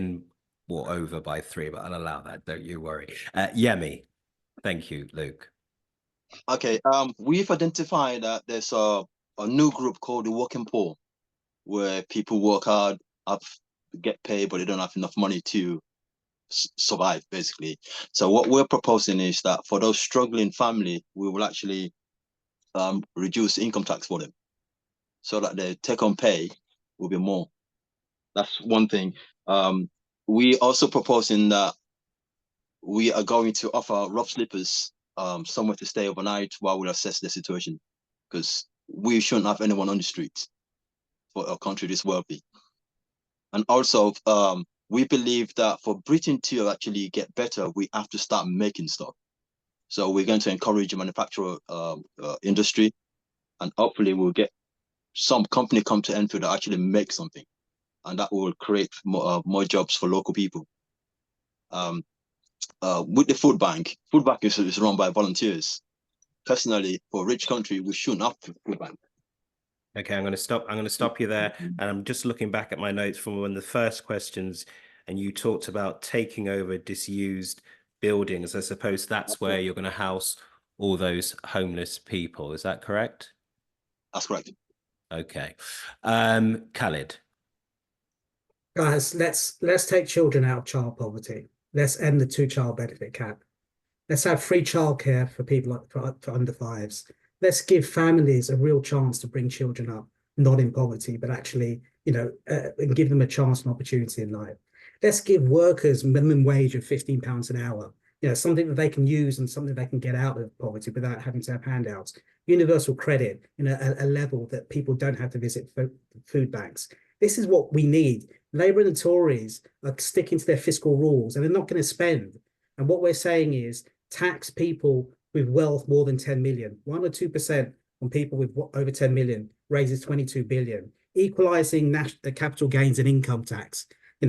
over by 3, but I'll allow that. Don't you worry. Yemi, thank you, Luke. Okay. We've identified that there's a new group called the working poor, where people work hard, get paid, but they don't have enough money to survive, basically. So what we're proposing is that for those struggling family, we will actually reduce income tax for them, so that their take-home pay will be more. That's one thing. We also proposing that we are going to offer rough sleepers somewhere to stay overnight while we assess the situation, because we shouldn't have anyone on the street for a country this wealthy. And also, we believe that for Britain to actually get better, we have to start making stuff. So we're going to encourage the manufacturer industry, and hopefully we'll get some company come to Enfield that actually make something, and that will create more jobs for local people. With the food bank is run by volunteers. Personally, for a rich country, we shouldn't have a food bank. Okay, I'm going to stop you there. And I'm just looking back at my notes from one of the first questions, and you talked about taking over disused buildings. I suppose that's where you're going to house all those homeless people. Is that correct? That's correct. Okay. Khalid. Guys, let's take children out of child poverty. Let's end the 2-child benefit cap. Let's have free childcare for people for under 5s. Let's give families a real chance to bring children up, not in poverty, but actually, and give them a chance and opportunity in life. Let's give workers minimum wage of £15 an hour, something that they can use and something they can get out of poverty without having to have handouts. Universal credit, a level that people don't have to visit food banks. This is what we need. Labour and the Tories are sticking to their fiscal rules, and they're not going to spend. And what we're saying is tax people with wealth more than 10 million. 1 or 2% on people with over 10 million raises 22 billion. Equalising the capital gains and income tax,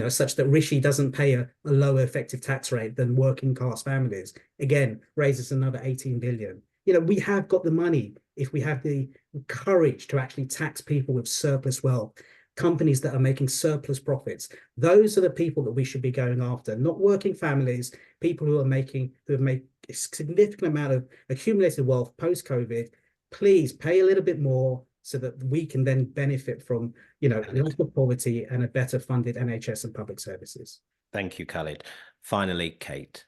such that Rishi doesn't pay a lower effective tax rate than working class families, again, raises another 18 billion. We have got the money if we have the courage to actually tax people with surplus wealth, companies that are making surplus profits. Those are the people that we should be going after, not working families, people who have made a significant amount of accumulated wealth post-COVID. Please pay a little bit more so that we can then benefit from, less of poverty and a better funded NHS and public services. Thank you, Khalid. Finally, Kate.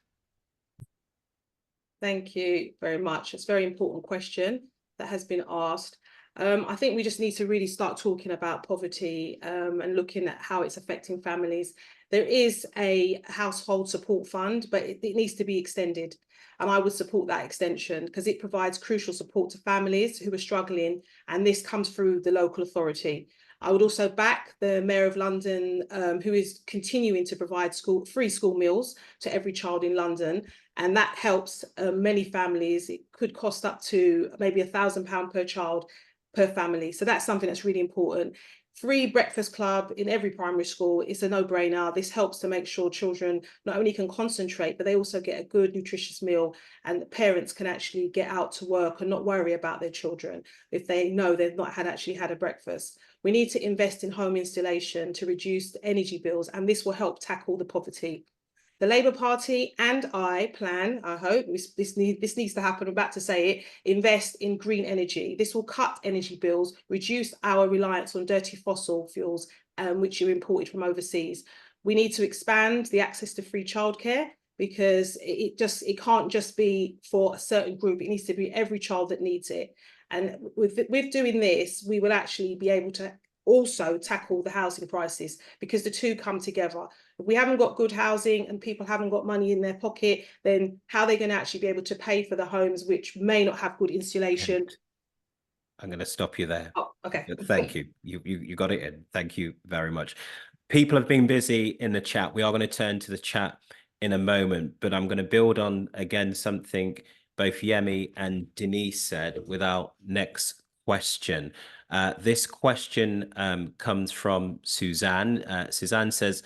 Thank you very much. It's a very important question that has been asked. I think we just need to really start talking about poverty and looking at how it's affecting families. There is a household support fund, but it needs to be extended. And I would support that extension because it provides crucial support to families who are struggling, and this comes through the local authority. I would also back the Mayor of London, who is continuing to provide free school meals to every child in London, and that helps many families. It could cost up to maybe £1,000 per child per family. So that's something that's really important. Free breakfast club in every primary school is a no-brainer. This helps to make sure children not only can concentrate, but they also get a good, nutritious meal, and the parents can actually get out to work and not worry about their children if they know they've not actually had a breakfast. We need to invest in home installation to reduce the energy bills, and this will help tackle the poverty. The Labour Party and I plan, I hope, this needs to happen, I'm about to say it, invest in green energy. This will cut energy bills, reduce our reliance on dirty fossil fuels, which are imported from overseas. We need to expand the access to free childcare, because it can't just be for a certain group. It needs to be every child that needs it. And with doing this, we will actually be able to also tackle the housing crisis, because the two come together. If we haven't got good housing and people haven't got money in their pocket, then how are they going to actually be able to pay for the homes which may not have good insulation? I'm going to stop you there. Oh, okay. Thank you. You got it in. Thank you very much. People have been busy in the chat. We are going to turn to the chat in a moment, but I'm going to build on, again, something both Yemi and Denise said with our next question. This question comes from Suzanne. Suzanne says,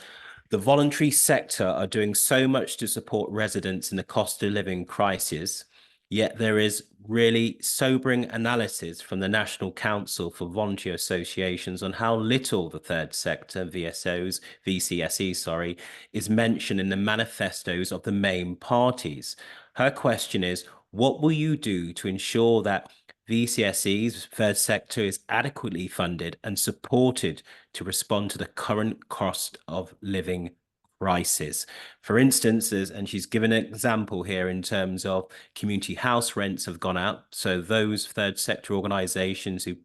the voluntary sector are doing so much to support residents in the cost of living crisis, yet there is really sobering analysis from the National Council for Voluntary Associations on how little the third sector, VCSE, is mentioned in the manifestos of the main parties. Her question is, what will you do to ensure that VCSE's third sector is adequately funded and supported to respond to the current cost of living crisis? For instance, and she's given an example here in terms of community house rents have gone out. So those third sector organizations who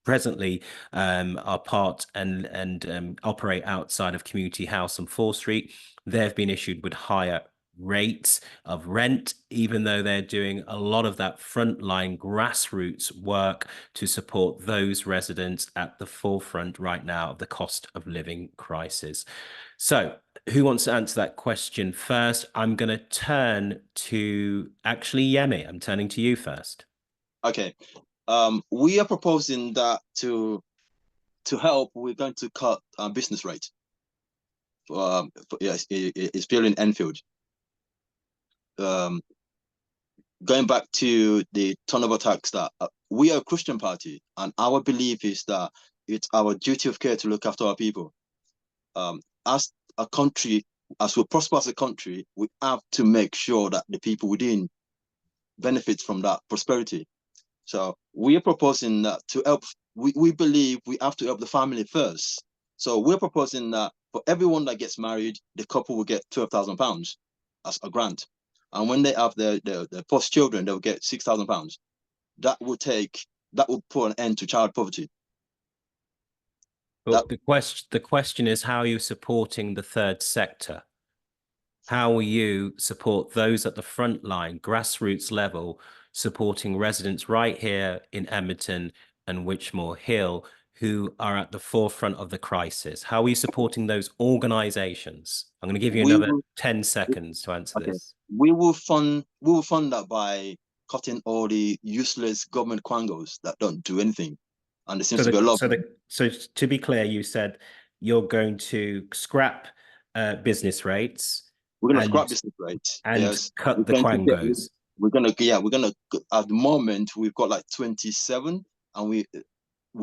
presently are part and operate outside of Community House on 4th Street, they've been issued with higher rates of rent, even though they're doing a lot of that frontline grassroots work to support those residents at the forefront right now of the cost of living crisis. So who wants to answer that question first? I'm going to turn to actually Yemi. I'm turning to you first. Okay. We are proposing that to help, we're going to cut business rate. Yes, it's still in Enfield. Going back to the turnover tax, that we are a Christian party, and our belief is that it's our duty of care to look after our people. As a country, as we prosper as a country, we have to make sure that the people within benefit from that prosperity. So we are proposing that to help. We believe we have to help the family first. So we're proposing that for everyone that gets married, the couple will get £12,000 as a grant. And when they have their first children, they'll get £6,000. That will put an end to child poverty. But the question is, how are you supporting the third sector? How will you support those at the front line, grassroots level, supporting residents right here in Edmonton and Winchmore Hill who are at the forefront of the crisis? How are you supporting those organizations? I'm going to give you another 10 seconds to answer this. We will fund that by cutting all the useless government quangos that don't do anything. And there seems to be a lot. So to be clear, you said you're going to scrap business rates. We're going to scrap business rates and cut the quangos. We're gonna at the moment we've got like 27, and we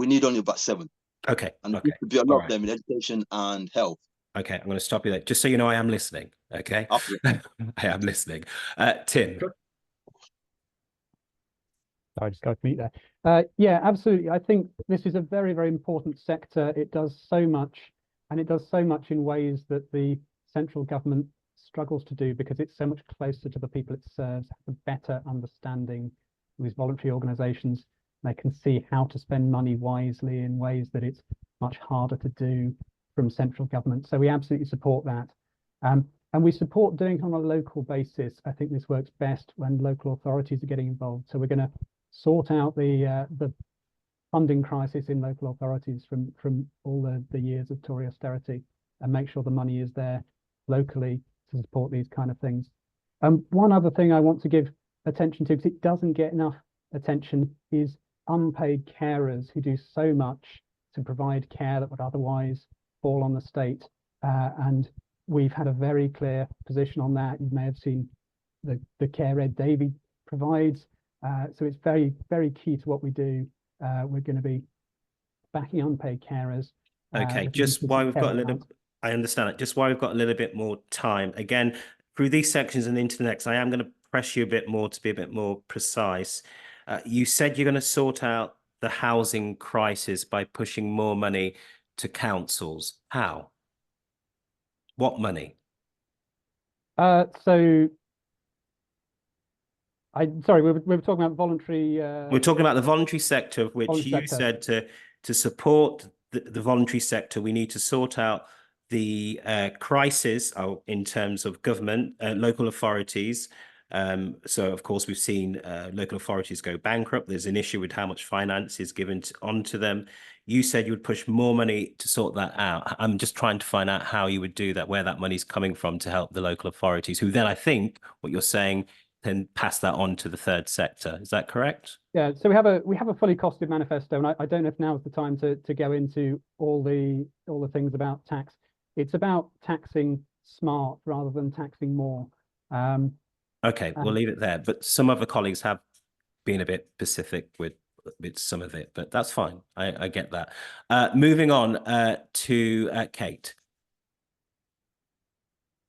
need only about 7. Okay. And there could be a lot of them in education and health. Okay, I'm going to stop you there. Just so you know, I am listening. Okay, I am listening. Tim. I just got to meet there. Yeah, absolutely. I think this is a very, very important sector. It does so much, and it does so much in ways that the central government struggles to do, because it's so much closer to the people it serves, have a better understanding of these voluntary organizations. They can see how to spend money wisely in ways that it's much harder to do from central government. So we absolutely support that. And we support doing it on a local basis. I think this works best when local authorities are getting involved. So we're going to sort out the funding crisis in local authorities from all the years of Tory austerity, and make sure the money is there locally to support these kind of things. One other thing I want to give attention to, because it doesn't get enough attention, is unpaid carers who do so much to provide care that would otherwise fall on the state. And we've had a very clear position on that. You may have seen the care Ed Davey provides. So it's very, very key to what we do. We're going to be backing unpaid carers. Okay, just while we've got a little, I understand it. Just while we've got a little bit more time, again, through these sections and into the next, I am going to press you a bit more to be a bit more precise. You said you're going to sort out the housing crisis by pushing more money to councils. How? What money? Sorry, we were talking about voluntary. We're talking about the voluntary sector, of which you said to support the voluntary sector, we need to sort out the crisis in terms of government, local authorities. So, of course, we've seen local authorities go bankrupt. There's an issue with how much finance is given onto them. You said you would push more money to sort that out. I'm just trying to find out how you would do that, where that money's coming from to help the local authorities, who then, I think, what you're saying, then pass that on to the third sector. Is that correct? Yeah, so we have a fully costed manifesto, and I don't know if now is the time to go into all the things about tax. It's about taxing smart rather than taxing more. Okay, we'll leave it there. But some of the colleagues have been a bit specific with some of it, but that's fine. I get that. Moving on to Kate.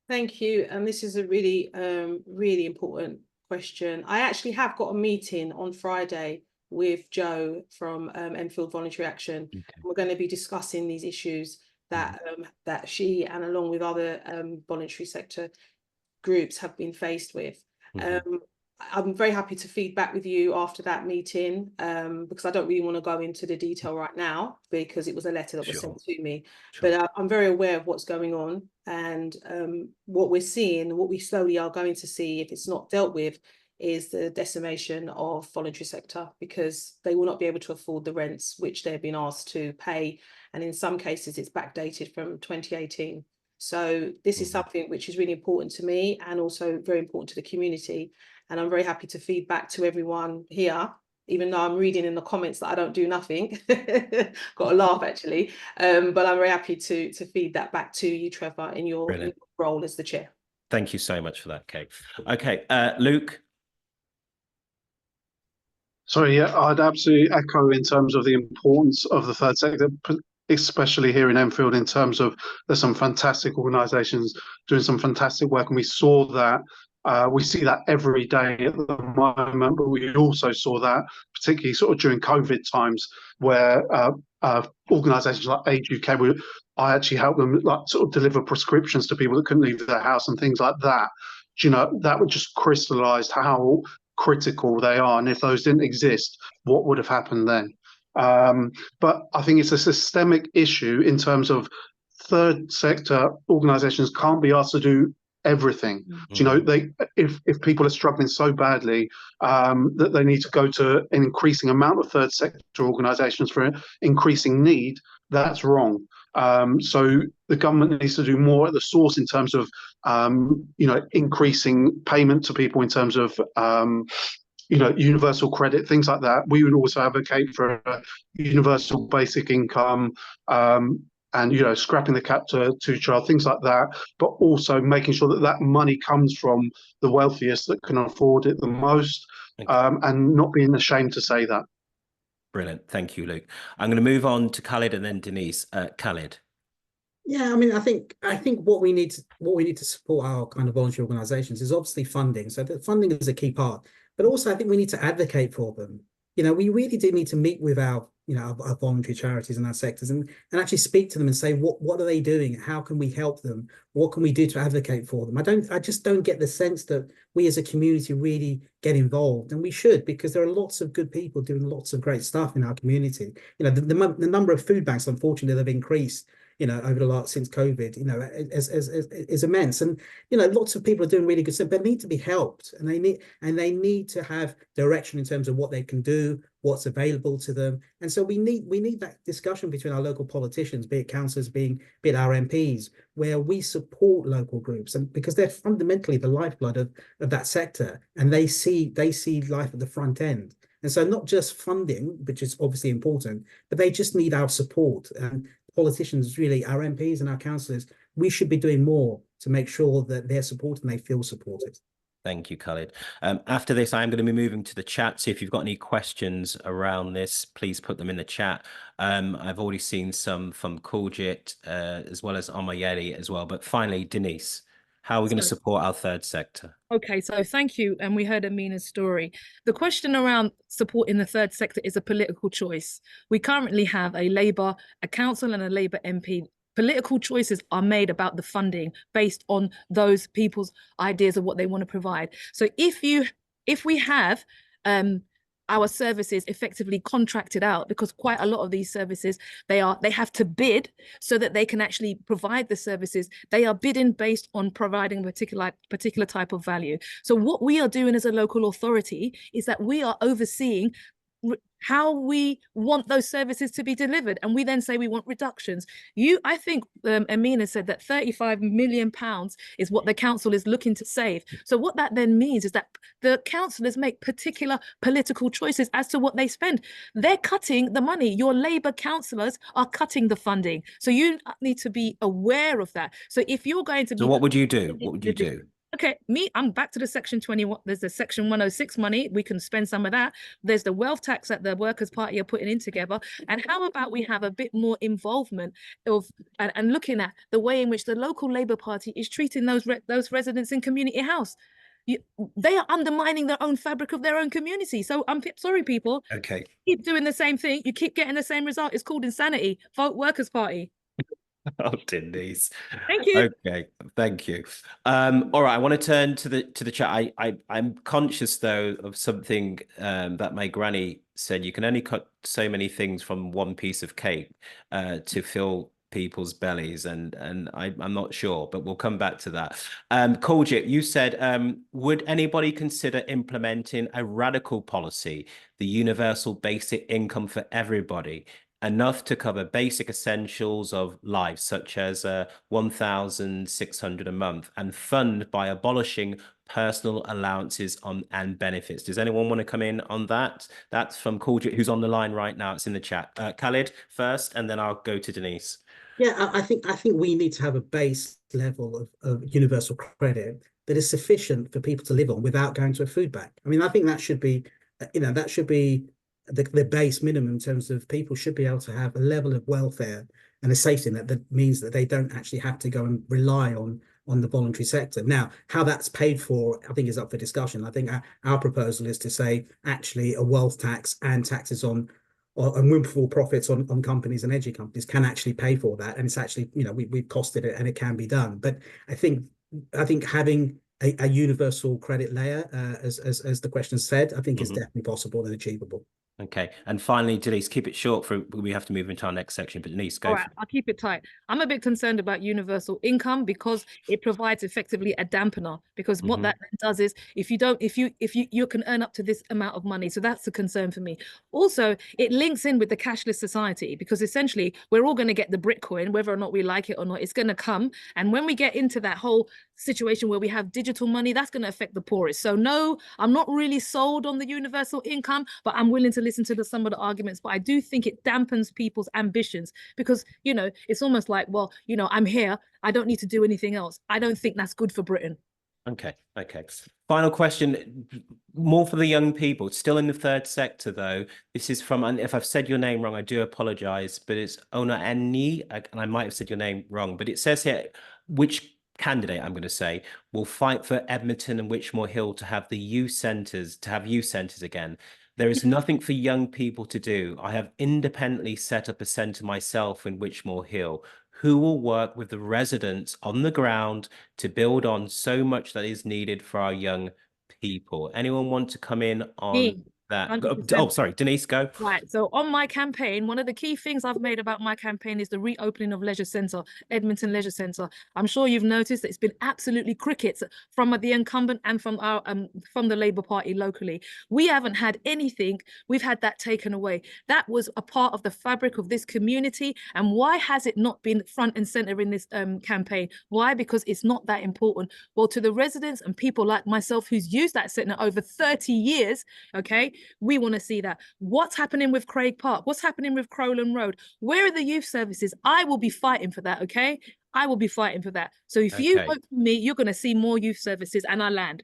Thank you. And this is a really, really important question. I actually have got a meeting on Friday with Joe from Enfield Voluntary Action. Okay. We're going to be discussing these issues that that she and along with other voluntary sector groups have been faced with. I'm very happy to feed back with you after that meeting, because I don't really want to go into the detail right now because it was a letter that was sent to me. But I'm very aware of what's going on, and what we're seeing, what we slowly are going to see if it's not dealt with, is the decimation of voluntary sector, because they will not be able to afford the rents which they've been asked to pay. And in some cases, it's backdated from 2018. So this is something which is really important to me and also very important to the community. And I'm very happy to feed back to everyone here, even though I'm reading in the comments that I don't do nothing. Got a laugh, actually. But I'm very happy to feed that back to you, Trevor, in your role as the chair. Thank you so much for that, Kate. Okay, Luke. Sorry, yeah, I'd absolutely echo in terms of the importance of the third sector, especially here in Enfield, in terms of there's some fantastic organisations doing some fantastic work, and we saw that. We see that every day at the moment, but we also saw that particularly sort of during COVID times, where organisations like Age UK, I actually helped them like sort of deliver prescriptions to people that couldn't leave their house and things like that. Do you know, that would just crystallised how critical they are, and if those didn't exist, what would have happened then? But I think it's a systemic issue in terms of third sector organisations can't be asked to do everything. Do you know, if people are struggling so badly that they need to go to an increasing amount of third sector organisations for increasing need, that's wrong. So the government needs to do more at the source in terms of you know, increasing payment to people in terms of you know, universal credit, things like that. We would also advocate for a universal basic income, and, you know, scrapping the cap to two-child, things like that, but also making sure that that money comes from the wealthiest that can afford it the most, and not being ashamed to say that. Brilliant. Thank you, Luke. I'm going to move on to Khalid and then Denise. Khalid. Yeah, I mean, I think what we need to support our kind of voluntary organisations is obviously funding. So the funding is a key part, but also I think we need to advocate for them. You know, we really do need to meet with our, you know, our voluntary charities and our sectors and actually speak to them and say, what are they doing? How can we help them? What can we do to advocate for them? I just don't get the sense that we as a community really get involved, and we should, because there are lots of good people doing lots of great stuff in our community. You know, the number of food banks, unfortunately, that have increased, you know, over the last since COVID, you know, is immense. And, you know, lots of people are doing really good stuff, but need to be helped, and they need to have direction in terms of what they can do, what's available to them. And so we need that discussion between our local politicians, be it councillors, be it our MPs, where we support local groups, and because they're fundamentally the lifeblood of that sector, and they see life at the front end. And so not just funding, which is obviously important, but they just need our support. And politicians, really, our MPs and our councillors, we should be doing more to make sure that they're supported and they feel supported. Thank you, Khalid. After this, I am going to be moving to the chat. So if you've got any questions around this, please put them in the chat. I've already seen some from Kuljit, as well as Omayeli as well. But finally, Denise, how are we going to support our third sector? Okay, so thank you. And we heard Amina's story. The question around supporting the third sector is a political choice. We currently have a Labour, a council and a Labour MP. Political choices are made about the funding based on those people's ideas of what they want to provide. So if we have our services effectively contracted out, because quite a lot of these services, they have to bid so that they can actually provide the services. They are bidding based on providing a particular type of value. So what we are doing as a local authority is that we are overseeing how we want those services to be delivered, and we then say we want reductions. I think Amina said that £35 million is what the council is looking to save. So what that then means is that the councillors make particular political choices as to what they spend. They're cutting the money. Your Labour councillors are cutting the funding. So you need to be aware of that. So if you're going to be— So what would you do? What would you do? Okay, I'm back to the section 21. There's the section 106 money. We can spend some of that. There's the wealth tax that the Workers' Party are putting in together. And how about we have a bit more involvement of and looking at the way in which the local Labour Party is treating those residents in community house. They are undermining their own fabric of their own community. So I'm sorry, people. Okay. Keep doing the same thing. You keep getting the same result. It's called insanity. Vote Workers' Party. Oh, Denise. Thank you. Okay, thank you. All right, I want to turn to the chat. I'm conscious though of something that my granny said. You can only cut so many things from one piece of cake to fill people's bellies, and I'm not sure, but we'll come back to that. Kuljit, you said, would anybody consider implementing a radical policy, the universal basic income for everybody, enough to cover basic essentials of life, such as $1,600 a month, and fund by abolishing personal allowances and benefits? Does anyone want to come in on that? That's from Kuljit, who's on the line right now. It's in the chat. Khalid first, and then I'll go to Denise. Yeah, I think we need to have a base level of universal credit that is sufficient for people to live on without going to a food bank. I mean, I think that should be, that should be the base minimum in terms of people should be able to have a level of welfare and a safety net that means that they don't actually have to go and rely on the voluntary sector. Now, how that's paid for, I think, is up for discussion. I think our proposal is to say actually a wealth tax and taxes on windfall profits on companies and energy companies can actually pay for that, and it's actually, we've costed it and it can be done. But I think having a universal credit layer, as the question said, I think is definitely possible and achievable. Okay, and finally, Denise, keep it short for we have to move into our next section. But Denise, go. All right, I'll keep it tight. I'm a bit concerned about universal income because it provides effectively a dampener. Because what that does is, if you can earn up to this amount of money, so that's a concern for me. Also, it links in with the cashless society, because essentially we're all going to get the Bitcoin, whether or not we like it or not. It's going to come, and when we get into that whole situation where we have digital money, that's going to affect the poorest. So no, I'm not really sold on the universal income, but I'm willing to listen to some of the arguments. But I do think it dampens people's ambitions, because it's almost like, well, I'm here, I don't need to do anything else. I don't think that's good for Britain. Okay. Final question, more for the young people, still in the third sector though. This is from, and if I've said your name wrong, I do apologize, but it's Ona Anni, and I might have said your name wrong, but it says here, which candidate, I'm going to say, will fight for Edmonton and Winchmore Hill to have youth centres again. There is nothing for young people to do. I have independently set up a centre myself in Winchmore Hill. Who will work with the residents on the ground to build on so much that is needed for our young people? Anyone want to come in on that? 100%. Oh, sorry, Denise, go. Right, so on my campaign, one of the key things I've made about my campaign is the reopening of Leisure Centre, Edmonton Leisure Centre. I'm sure you've noticed that it's been absolutely crickets from the incumbent and from the Labour Party locally. We haven't had anything. We've had that taken away. That was a part of the fabric of this community. And why has it not been front and centre in this campaign? Why? Because it's not that important. Well, to the residents and people like myself who's used that centre over 30 years, okay, We want to see that. What's happening with Craig Park? What's happening with Crowland Road? Where are the youth services? I will be fighting for that, okay? I will be fighting for that. So if you vote for me, you're going to see more youth services and our land.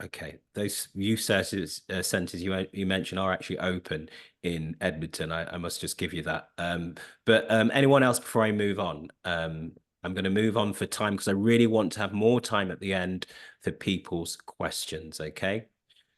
Okay, those youth services centres you mentioned are actually open in Edmonton. I must just give you that. But anyone else before I move on? I'm going to move on for time because I really want to have more time at the end for people's questions, okay?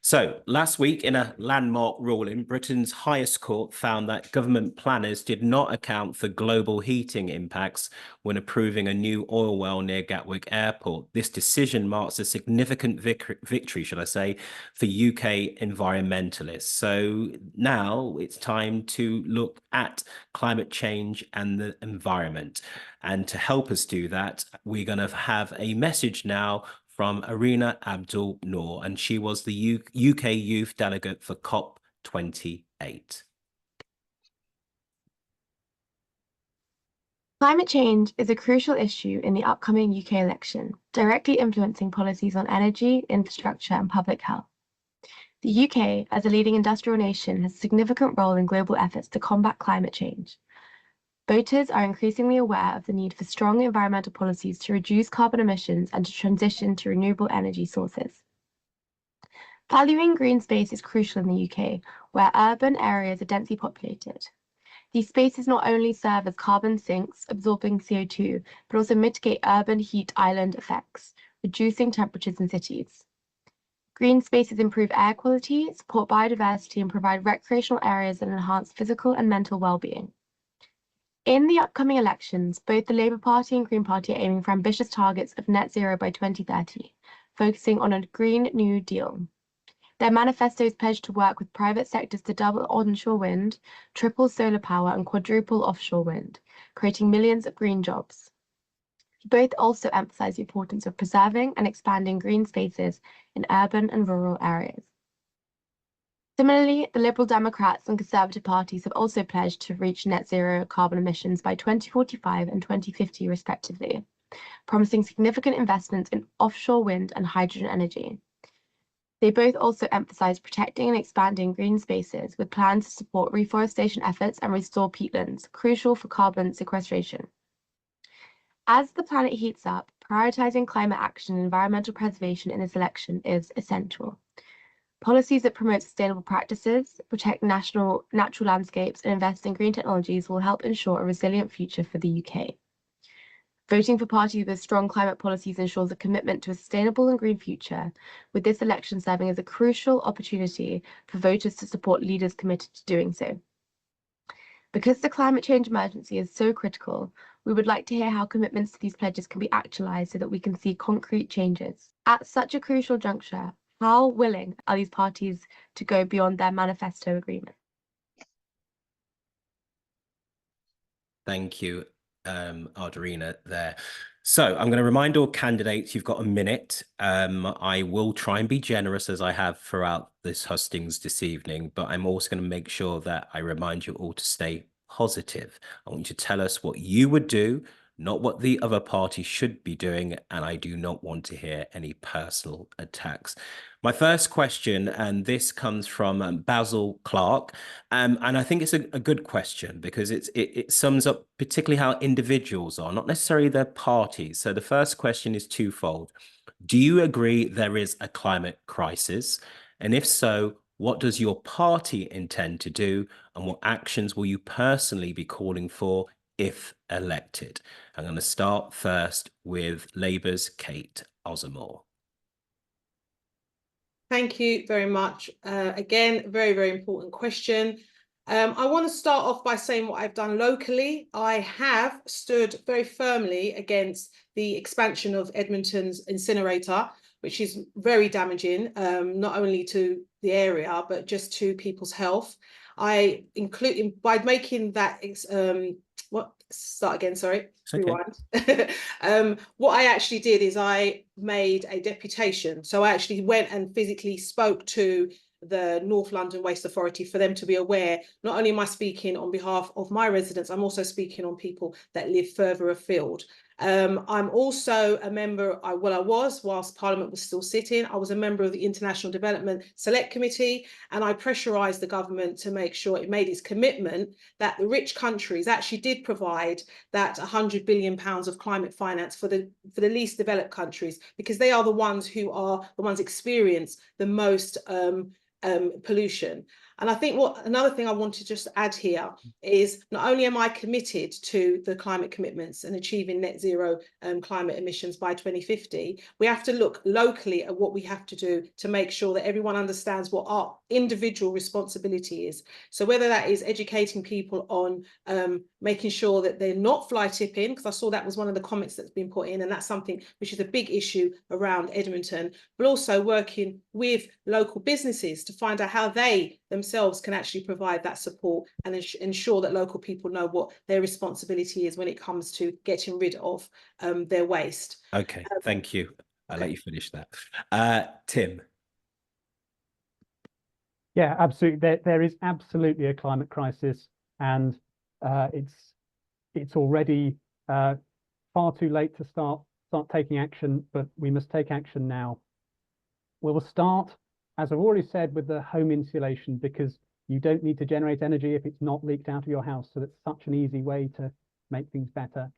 So last week, in a landmark ruling, Britain's highest court found that government planners did not account for global heating impacts when approving a new oil well near Gatwick Airport. This decision marks a significant victory, should I say, for UK environmentalists. So now it's time to look at climate change and the environment. And to help us do that, we're going to have a message now from Arina Abdul Noor, and she was the UK youth delegate for COP28. Climate change is a crucial issue in the upcoming UK election, directly influencing policies on energy, infrastructure, and public health. The UK, as a leading industrial nation, has a significant role in global efforts to combat climate change. Voters are increasingly aware of the need for strong environmental policies to reduce carbon emissions and to transition to renewable energy sources. Valuing green space is crucial in the UK, where urban areas are densely populated. These spaces not only serve as carbon sinks, absorbing CO2, but also mitigate urban heat island effects, reducing temperatures in cities. Green spaces improve air quality, support biodiversity, and provide recreational areas that enhance physical and mental well-being. In the upcoming elections, both the Labour Party and Green Party are aiming for ambitious targets of net zero by 2030, focusing on a Green New Deal. Their manifestos pledge to work with private sectors to double onshore wind, triple solar power, and quadruple offshore wind, creating millions of green jobs. Both also emphasise the importance of preserving and expanding green spaces in urban and rural areas. Similarly, the Liberal Democrats and Conservative parties have also pledged to reach net zero carbon emissions by 2045 and 2050 respectively, promising significant investments in offshore wind and hydrogen energy. They both also emphasise protecting and expanding green spaces with plans to support reforestation efforts and restore peatlands, crucial for carbon sequestration. As the planet heats up, prioritising climate action and environmental preservation in this election is essential. Policies that promote sustainable practices, protect natural landscapes, and invest in green technologies will help ensure a resilient future for the UK. Voting for parties with strong climate policies ensures a commitment to a sustainable and green future, with this election serving as a crucial opportunity for voters to support leaders committed to doing so. Because the climate change emergency is so critical, we would like to hear how commitments to these pledges can be actualised so that we can see concrete changes. At such a crucial juncture, how willing are these parties to go beyond their manifesto agreement? Thank you, Ardarina there. So I'm going to remind all candidates you've got a minute. I will try and be generous as I have throughout this hustings this evening, but I'm also going to make sure that I remind you all to stay positive. I want you to tell us what you would do, not what the other party should be doing, and I do not want to hear any personal attacks. My first question, and this comes from Basil Clark, and I think it's a good question because it sums up particularly how individuals are, not necessarily their parties. So the first question is twofold. Do you agree there is a climate crisis? And if so, what does your party intend to do? And what actions will you personally be calling for if elected? I'm going to start first with Labour's Kate Osamore. Thank you very much. Again, very, very important question. I want to start off by saying what I've done locally. I have stood very firmly against the expansion of Edmonton's incinerator, which is very damaging, not only to the area, but just to people's health. By making that, rewind. What I actually did is I made a deputation. So I actually went and physically spoke to the North London Waste Authority for them to be aware, not only am I speaking on behalf of my residents, I'm also speaking on people that live further afield. I'm also a member, I was, whilst Parliament was still sitting, I was a member of the International Development Select Committee, and I pressurised the government to make sure it made its commitment that the rich countries actually did provide that £100 billion of climate finance for the least developed countries, because they are the ones who are the ones experience the most pollution. And I think another thing I want to just add here is, not only am I committed to the climate commitments and achieving net zero climate emissions by 2050, we have to look locally at what we have to do to make sure that everyone understands what our individual responsibility is. So whether that is educating people on making sure that they're not fly tipping, because I saw that was one of the comments that's been put in, and that's something which is a big issue around Edmonton, but also working with local businesses to find out how they themselves can actually provide that support and ensure that local people know what their responsibility is when it comes to getting rid of their waste. Okay, thank you. I'll let you finish that. Tim. Yeah, absolutely. There is absolutely a climate crisis, and it's already far too late to start taking action, but we must take action now. We will start, as I've already said, with the home insulation, because you don't need to generate energy if it's not leaked out of your house. So that's such an easy way to make things better.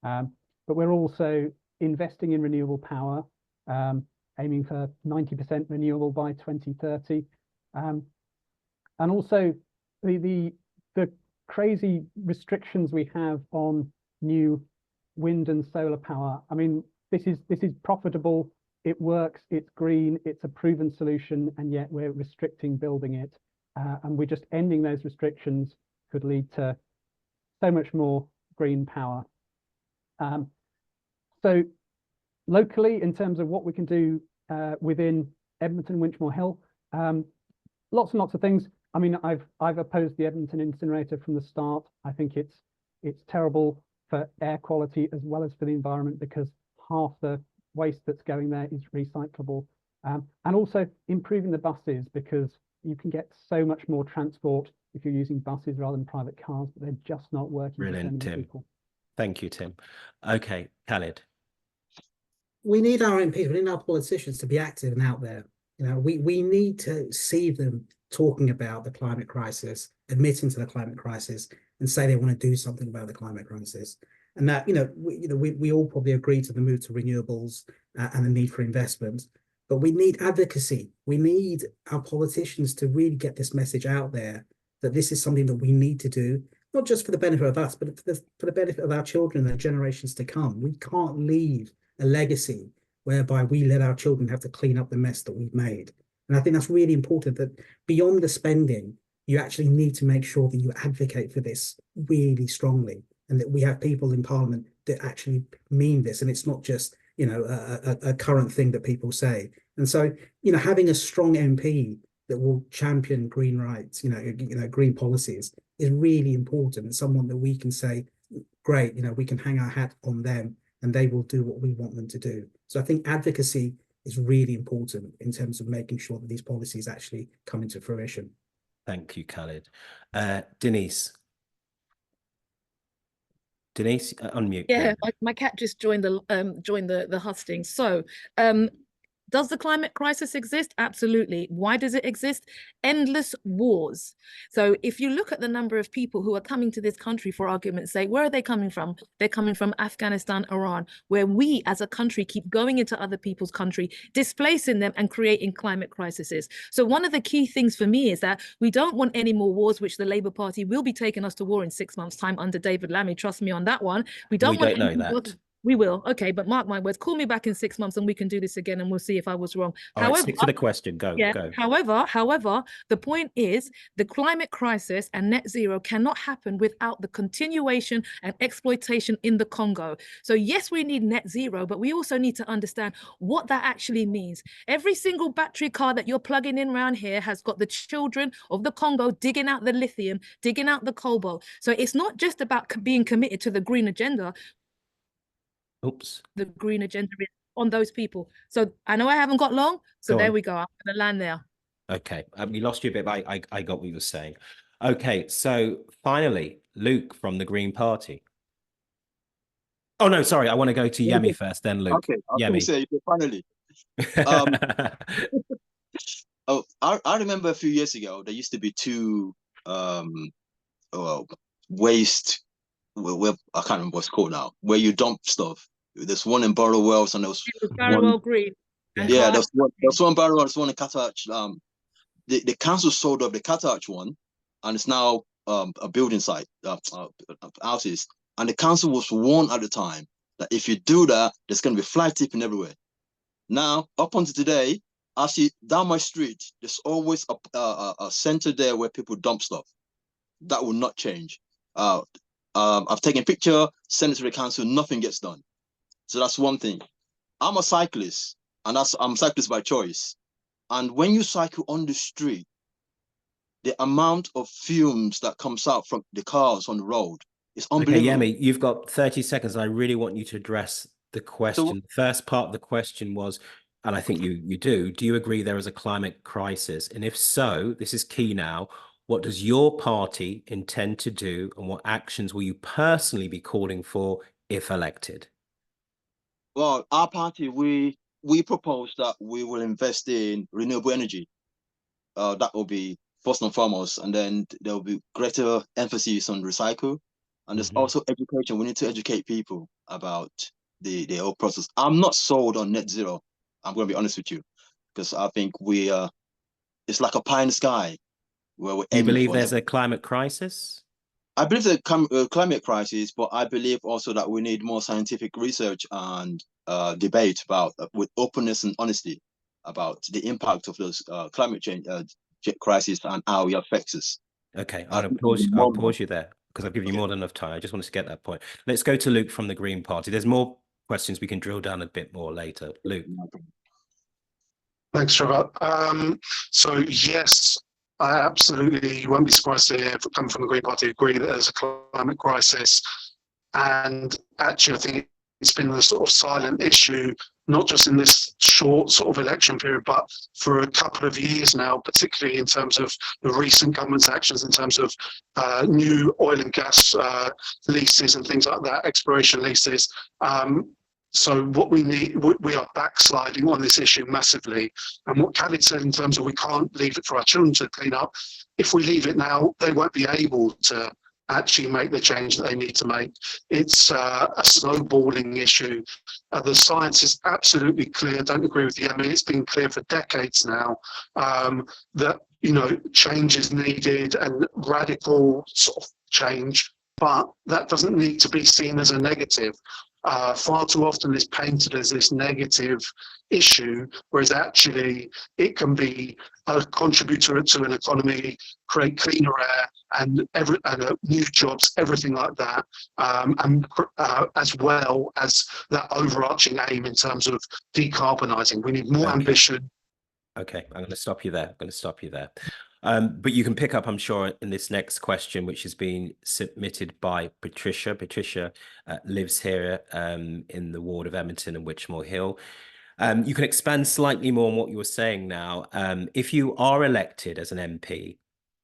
But we're also investing in renewable power, aiming for 90% renewable by 2030. And also the crazy restrictions we have on new wind and solar power. I mean, this is profitable. It works, it's green, it's a proven solution, and yet we're restricting building it. And we're just ending those restrictions could lead to so much more green power. So locally, in terms of what we can do within Edmonton and Winchmore Hill, lots and lots of things. I mean, I've opposed the Edmonton incinerator from the start. I think it's terrible for air quality as well as for the environment, because half the waste that's going there is recyclable, and also improving the buses, because you can get so much more transport if you're using buses rather than private cars, but they're just not working. Brilliant, Tim. People. Thank you, Tim. Okay, Khaled. We need our MPs, we need our politicians to be active and out there. You know, we need to see them talking about the climate crisis, admitting to the climate crisis, and say they want to do something about the climate crisis. And that, we all probably agree to the move to renewables and the need for investment, but we need advocacy. We need our politicians to really get this message out there that this is something that we need to do, not just for the benefit of us, but for the benefit of our children and the generations to come. We can't leave a legacy whereby we let our children have to clean up the mess that we've made. And I think that's really important, that beyond the spending, you actually need to make sure that you advocate for this really strongly, and that we have people in Parliament that actually mean this, and it's not just a current thing that people say. And so having a strong MP that will champion green rights, green policies, is really important, and someone that we can say, great, we can hang our hat on them and they will do what we want them to do. So I think advocacy is really important in terms of making sure that these policies actually come into fruition. Thank you, Khaled. Denise. Denise, unmute. Yeah, my cat just joined the hustings. So, does the climate crisis exist? Absolutely. Why does it exist? Endless wars. So if you look at the number of people who are coming to this country, for argument's sake, where are they coming from? They're coming from Afghanistan, Iran, where we as a country keep going into other people's country, displacing them and creating climate crises. So one of the key things for me is that we don't want any more wars, which the Labour Party will be taking us to war in 6 months' time under David Lammy. Trust me on that one. We don't know that. We will. Okay, but mark my words. Call me back in 6 months and we can do this again and we'll see if I was wrong. All right, stick to the question. Go. However, the point is the climate crisis and net zero cannot happen without the continuation and exploitation in the Congo. So yes, we need net zero, but we also need to understand what that actually means. Every single battery car that you're plugging in around here has got the children of the Congo digging out the lithium, digging out the cobalt. So it's not just about being committed to the green agenda. Oops. The green agenda is on those people. So I know I haven't got long. So there we go. I'm going to land there. Okay. We lost you a bit, but I got what you were saying. Okay. So finally, Luke from the Green Party. Oh no, sorry. I want to go to Yemi first, then Luke. Okay, I was going to say finally. Oh, I remember a few years ago there used to be two waste. Well, I can't remember what it's called now. Where you dump stuff. There's one in Borough Wells and there was Barrowell Green. Yeah, there's one Borough Wells, one in Cattarch. The council sold up the Cattarch one, and it's now a building site, houses. And the council was warned at the time that if you do that, there's going to be fly tipping everywhere. Now, up until today, actually down my street, there's always a center there where people dump stuff. That will not change. I've taken a picture, sent it to the council, nothing gets done. So that's one thing. I'm a cyclist, and I'm a cyclist by choice. And when you cycle on the street, the amount of fumes that comes out from the cars on the road is unbelievable. Okay, Yemi, you've got 30 seconds. I really want you to address the question. The first part of the question was, and I think you do you agree there is a climate crisis? And if so, this is key now, what does your party intend to do, and what actions will you personally be calling for if elected? Well, our party, we propose that we will invest in renewable energy. That will be first and foremost, and then there will be greater emphasis on recycle. And there's also education. We need to educate people about the whole process. I'm not sold on net zero. I'm going to be honest with you, because I think it's like a pie in the sky. Where we're you believe there's a climate crisis? I believe there's a climate crisis, but I believe also that we need more scientific research and debate about with openness and honesty about the impact of those climate change crisis and how it affects us. Okay, I'll pause you there because I've given you more than enough time. I just wanted to get that point. Let's go to Luke from the Green Party. There's more questions we can drill down a bit more later. Luke. Thanks, Trevor. So yes, I absolutely won't be surprised to hear, coming from the Green Party, agree that there's a climate crisis. And actually, I think it's been a sort of silent issue, not just in this short sort of election period, but for a couple of years now, particularly in terms of the recent government's actions in terms of new oil and gas leases and things like that, exploration leases. So what we need, we are backsliding on this issue massively. And what Khalid said in terms of we can't leave it for our children to clean up. If we leave it now, they won't be able to actually make the change that they need to make. It's a snowballing issue. The science is absolutely clear. Don't agree with you. I mean, it's been clear for decades now that, you know, change is needed and radical sort of change, but that doesn't need to be seen as a negative. Far too often it's painted as this negative issue, whereas actually it can be a contributor to an economy, create cleaner air and new jobs, everything like that, and as well as that overarching aim in terms of decarbonising. We need more ambition. Okay, I'm going to stop you there. But you can pick up, I'm sure, in this next question, which has been submitted by Patricia. Patricia lives here in the ward of Edmonton and Winchmore Hill. You can expand slightly more on what you were saying now. If you are elected as an MP,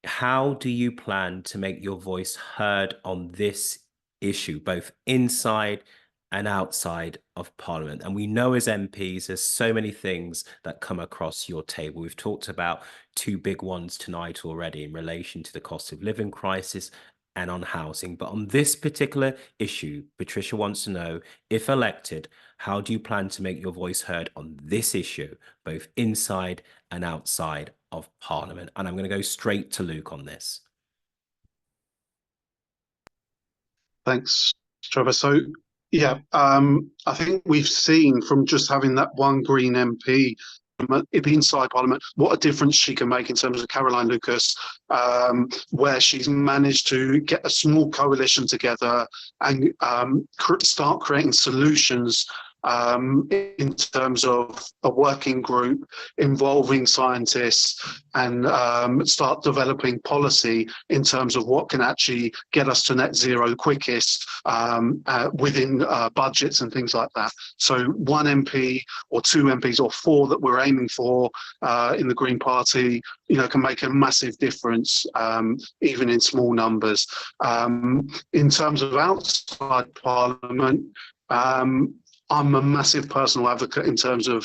how do you plan to make your voice heard on this issue, both inside and outside of Parliament? And we know as MPs, there's so many things that come across your table. We've talked about two big ones tonight already in relation to the cost of living crisis and on housing. But on this particular issue, Patricia wants to know, if elected, how do you plan to make your voice heard on this issue, both inside and outside of Parliament? And I'm going to go straight to Luke on this. Thanks, Trevor. So, yeah, I think we've seen from just having that one Green MP inside Parliament what a difference she can make in terms of Caroline Lucas, where she's managed to get a small coalition together and start creating solutions in terms of a working group involving scientists and start developing policy in terms of what can actually get us to net zero quickest within budgets and things like that. So one MP or two MPs or four that we're aiming for in the Green Party, you know, can make a massive difference even in small numbers. In terms of outside Parliament, I'm a massive personal advocate in terms of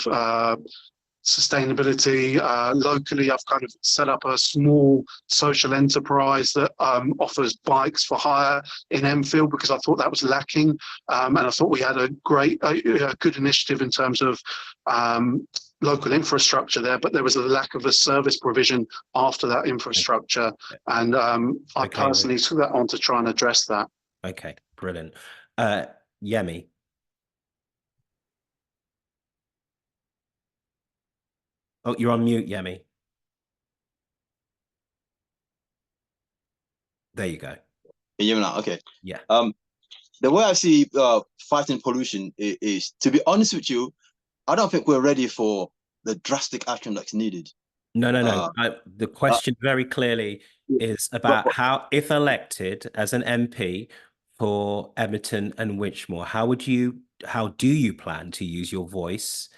sustainability. Locally, I've kind of set up a small social enterprise that offers bikes for hire in Enfield because I thought that was lacking. And I thought we had a good initiative in terms of local infrastructure there, but there was a lack of a service provision after that infrastructure. And I personally took that on to try and address that. Okay, brilliant. Yemi. Oh, you're on mute, Yemi. There you go. Can you hear me now? Okay. Yeah. The way I see fighting pollution is, to be honest with you, I don't think we're ready for the drastic action that's needed. No. The question very clearly is about how, if elected as an MP for Edmonton and Winchmore, how do you plan to use your voice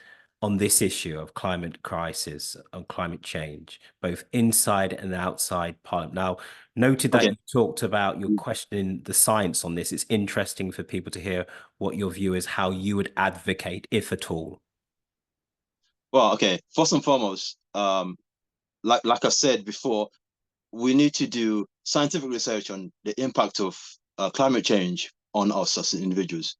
on this issue of climate crisis, on climate change, both inside and outside Parliament? Now, noted that you talked about your questioning the science on this. It's interesting for people to hear what your view is, how you would advocate, if at all. Well, okay. First and foremost, like I said before, we need to do scientific research on the impact of climate change on us as individuals,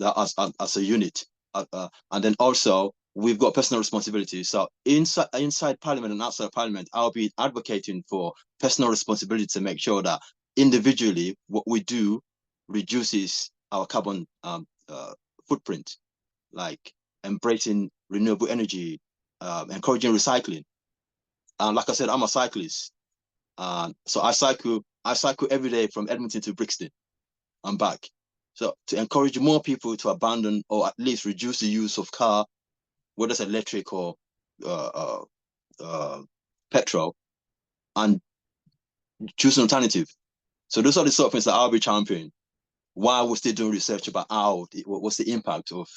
as a unit. And then also, we've got personal responsibility. So inside Parliament and outside Parliament, I'll be advocating for personal responsibility to make sure that individually what we do reduces our carbon footprint, like embracing renewable energy, encouraging recycling. And like I said, I'm a cyclist. So I cycle every day from Edmonton to Brixton and back. So to encourage more people to abandon or at least reduce the use of car, whether it's electric or petrol, and choose an alternative. So those are the sort of things that I'll be championing while we're still doing research about what's the impact of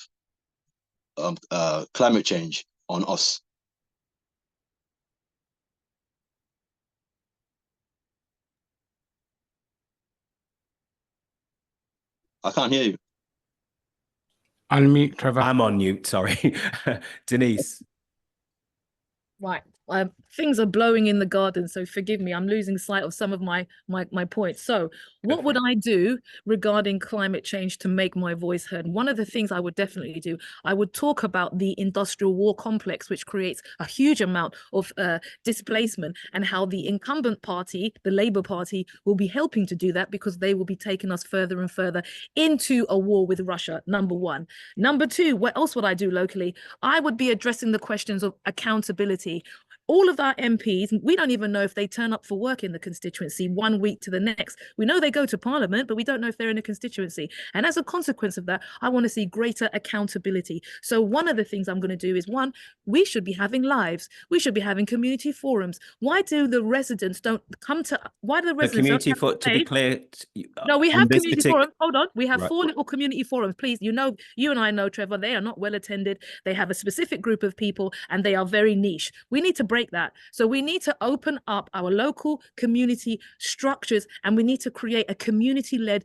climate change on us. I can't hear you. Unmute, Trevor. I'm on mute, sorry. Denise. Right. Things are blowing in the garden, so forgive me. I'm losing sight of some of my points. So what would I do regarding climate change to make my voice heard? One of the things I would definitely do, I would talk about the industrial war complex, which creates a huge amount of displacement, and how the incumbent party, the Labour Party, will be helping to do that because they will be taking us further and further into a war with Russia, number one. Number two, what else would I do locally? I would be addressing the questions of accountability. All of our MPs, we don't even know if they turn up for work in the constituency 1 week to the next. We know they go to Parliament, but we don't know if they're in a constituency. And as a consequence of that, I want to see greater accountability. So one of the things I'm going to do is, one, we should be having lives. We should be having community forums. Why do the residents don't come to, why do the residents to be clear? No, we have community forums. Hold on. We have Right. 4 little community forums. Please, you know, you and I know, Trevor, they are not well attended. They have a specific group of people and they are very niche. We need to break that. So we need to open up our local community structures, and we need to create a community-led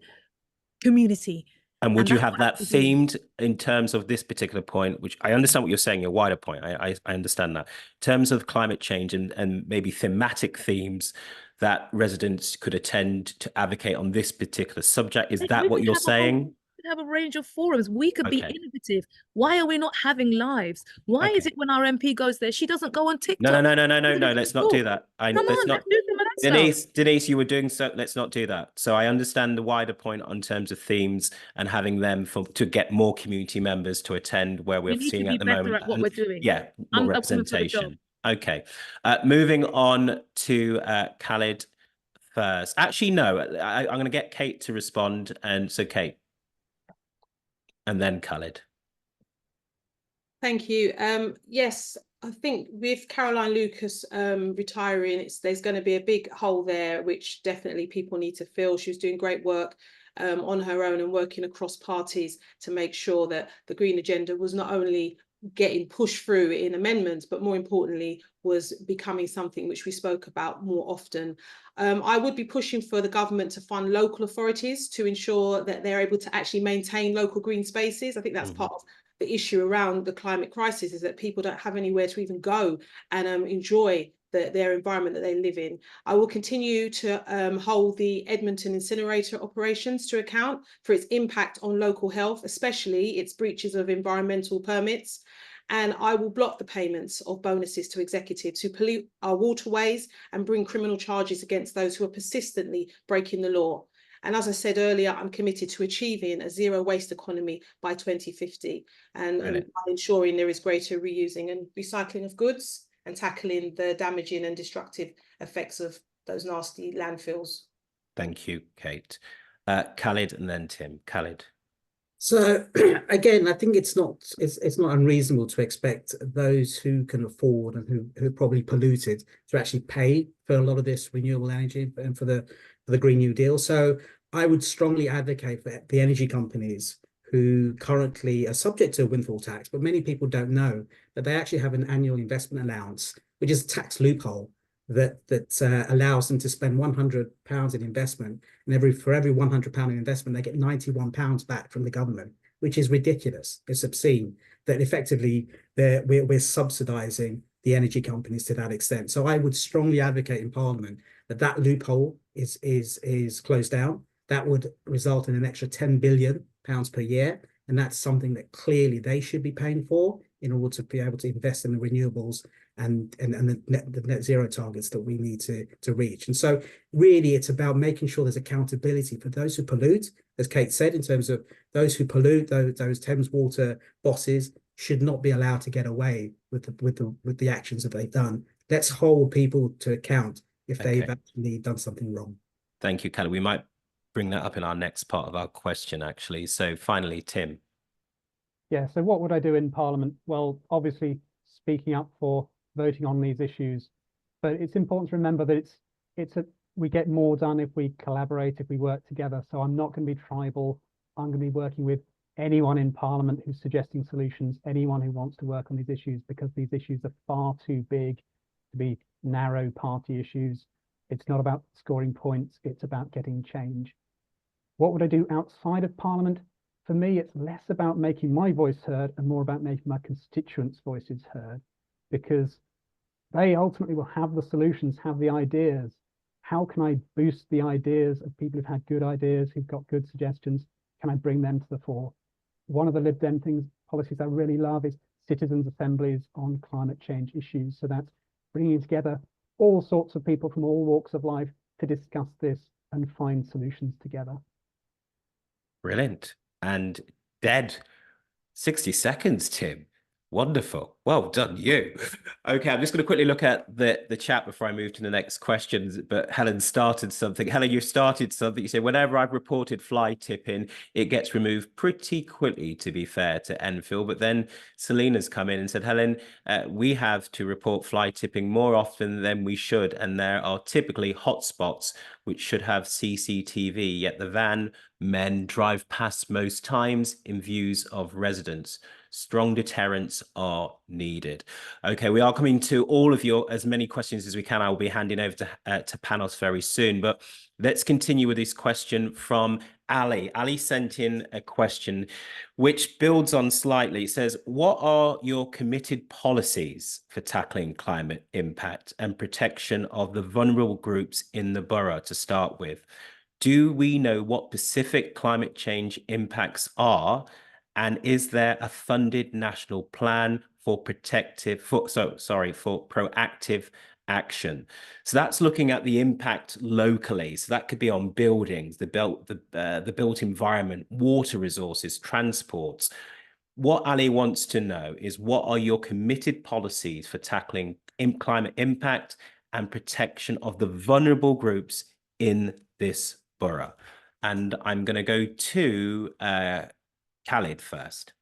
community. And would you have that themed in terms of this particular point, which I understand what you're saying, your wider point, I understand that. In terms of climate change and maybe thematic themes that residents could attend to advocate on this particular subject, is that what you're saying? Have a range of forums. We could be innovative. Why are we not having lives? Why is it when our MP goes there, she doesn't go on TikTok? No. Let's not do that. Let's do some of that stuff. Denise, you were doing so. Let's not do that. So I understand the wider point on terms of themes and having them to get more community members to attend where we're seeing at the moment. At what we're doing. Yeah, more representation. Okay, moving on to Khalid first. Actually, no, I'm going to get Kate to respond, and so Kate. And then Khalid. Thank you. Yes, I think with Caroline Lucas retiring, there's going to be a big hole there, which definitely people need to fill. She was doing great work on her own and working across parties to make sure that the green agenda was not only getting pushed through in amendments, but more importantly was becoming something which we spoke about more often. I would be pushing for the government to fund local authorities to ensure that they're able to actually maintain local green spaces. I think that's part of the issue around the climate crisis, is that people don't have anywhere to even go and enjoy their environment that they live in. I will continue to hold the Edmonton incinerator operations to account for its impact on local health, especially its breaches of environmental permits. And I will block the payments of bonuses to executives who pollute our waterways and bring criminal charges against those who are persistently breaking the law. And as I said earlier, I'm committed to achieving a zero waste economy by 2050 and by ensuring there is greater reusing and recycling of goods and tackling the damaging and destructive effects of those nasty landfills. Thank you, Kate. Khalid and then Tim. Khalid. So again, I think it's not unreasonable to expect those who can afford and who probably polluted to actually pay for a lot of this renewable energy and for the Green New Deal. So I would strongly advocate for the energy companies who currently are subject to a windfall tax, but many people don't know that they actually have an annual investment allowance, which is a tax loophole that allows them to spend £100 in investment, and for every £100 in investment, they get £91 back from the government, which is ridiculous. It's obscene that effectively we're subsidising the energy companies to that extent. So I would strongly advocate in Parliament that loophole is closed down. That would result in an extra £10 billion per year, and that's something that clearly they should be paying for in order to be able to invest in the renewables and the net zero targets that we need to reach. And so really it's about making sure there's accountability for those who pollute, as Kate said, in terms of those who pollute, those Thames Water bosses should not be allowed to get away with the actions that they've done. Let's hold people to account if they've actually done something wrong. Thank you, Kelly. We might bring that up in our next part of our question, actually. So finally, Tim. Yeah, so what would I do in Parliament? Well, obviously speaking up for voting on these issues, but it's important to remember that we get more done if we collaborate, if we work together. So I'm not going to be tribal. I'm going to be working with anyone in Parliament who's suggesting solutions, anyone who wants to work on these issues, because these issues are far too big to be narrow party issues. It's not about scoring points, it's about getting change. What would I do outside of Parliament? For me, it's less about making my voice heard and more about making my constituents' voices heard, because they ultimately will have the solutions, have the ideas. How can I boost the ideas of people who've had good ideas, who've got good suggestions? Can I bring them to the fore? One of the Lib Dem policies I really love is citizens' assemblies on climate change issues. So that's bringing together all sorts of people from all walks of life to discuss this and find solutions together. Brilliant. And dead 60 seconds, Tim. Wonderful. Well done, you. Okay, I'm just going to quickly look at the chat before I move to the next questions. But Helen started something. Helen, you started something. You said, whenever I've reported fly tipping, it gets removed pretty quickly, to be fair to Enfield. But then Selena's come in and said, Helen, we have to report fly tipping more often than we should. And there are typically hotspots which should have CCTV, yet the van men drive past most times in views of residents. Strong deterrents are needed. Okay, we are coming to all of your, as many questions as we can. I will be handing over to Panos very soon, but let's continue with this question from Ali. Ali sent in a question which builds on slightly. It says, what are your committed policies for tackling climate impact and protection of the vulnerable groups in the borough, to start with? Do we know what specific climate change impacts are? And is there a funded national plan for proactive action? So that's looking at the impact locally. So that could be on buildings, the built environment, water resources, transports. What Ali wants to know is, what are your committed policies for tackling climate impact and protection of the vulnerable groups in this borough? And I'm going to go to Khalid first.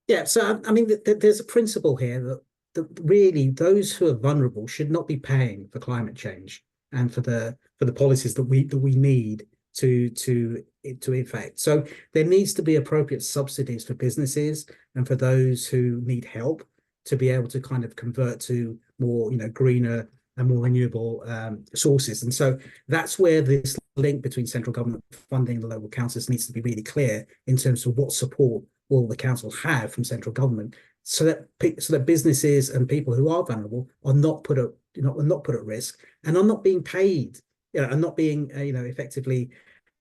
Yeah, so I mean, there's a principle here that really those who are vulnerable should not be paying for climate change and for the policies that we need to effect. So there needs to be appropriate subsidies for businesses and for those who need help to be able to kind of convert to more, greener and more renewable sources. And so that's where this link between central government funding and the local councils needs to be really clear in terms of what support will the council have from central government, so that businesses and people who are vulnerable are not put at risk and are not being paid, and not being effectively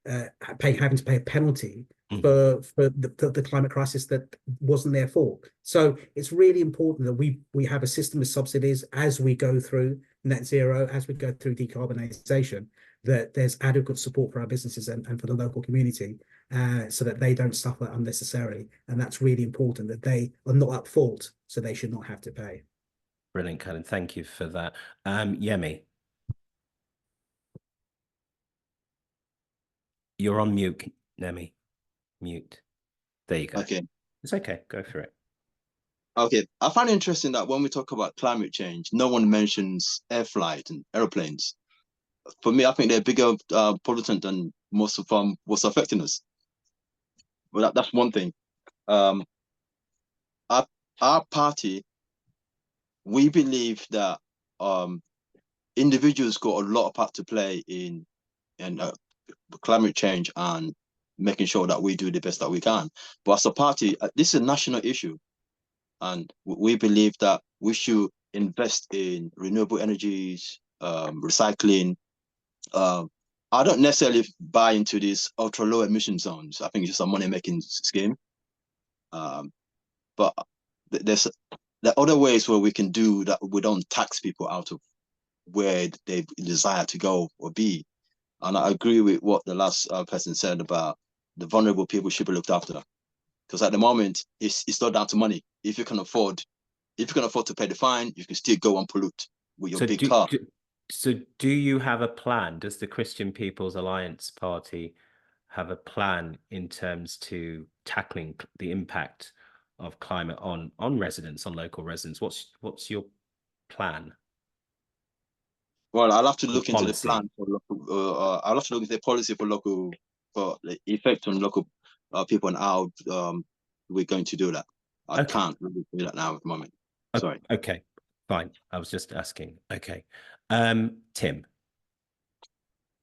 having to pay a penalty for the climate crisis that wasn't their fault. So it's really important that we have a system of subsidies as we go through net zero, as we go through decarbonisation, that there's adequate support for our businesses and for the local community, so that they don't suffer unnecessarily. And that's really important, that they are not at fault, so they should not have to pay. Brilliant, Colin. Thank you for that. Yemi. You're on mute, Nemi. Mute. There you go. Okay. It's okay. Go for it. Okay. I find it interesting that when we talk about climate change, no one mentions air flight and airplanes. For me, I think they're bigger pollutant than most of what's affecting us. But that's one thing. Our party, we believe that individuals got a lot of part to play in climate change and making sure that we do the best that we can. But as a party, this is a national issue, and we believe that we should invest in renewable energies, recycling. I don't necessarily buy into these ultra low emission zones. I think it's just a money making scheme. But there are other ways where we can do that. We don't tax people out of where they desire to go or be. And I agree with what the last person said about the vulnerable people should be looked after. Because at the moment, it's not down to money. If you can afford to pay the fine, you can still go and pollute with your big car. So do you have a plan? Does the Christian People's Alliance Party have a plan in terms to tackling the impact of climate on residents, on local residents? What's your plan? Well, I'll have to look into the plan for local. I'll have to look into the policy for local, for the effect on local people and how we're going to do that. I can't really do that now at the moment. Sorry. Okay, fine. I was just asking. Okay, Tim.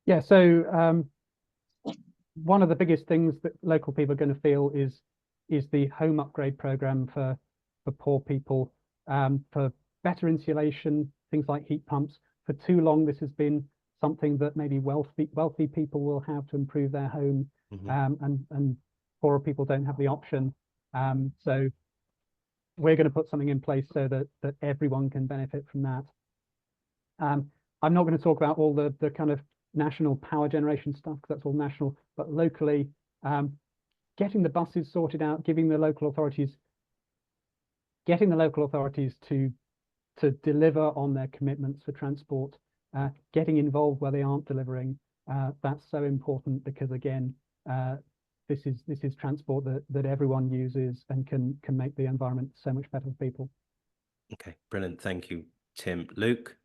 Yeah. So one of the biggest things that local people are going to feel is the home upgrade program for poor people, for better insulation, things like heat pumps. For too long, this has been something that maybe wealthy people will have to improve their home, and poorer people don't have the option. So we're going to put something in place so that everyone can benefit from that. I'm not going to talk about all the kind of national power generation stuff, because that's all national, but locally, getting the buses sorted out, getting the local authorities to deliver on their commitments for transport, getting involved where they aren't delivering. That's so important, because again, this is transport that everyone uses and can make the environment so much better for people. Okay, brilliant. Thank you, Tim. Luke.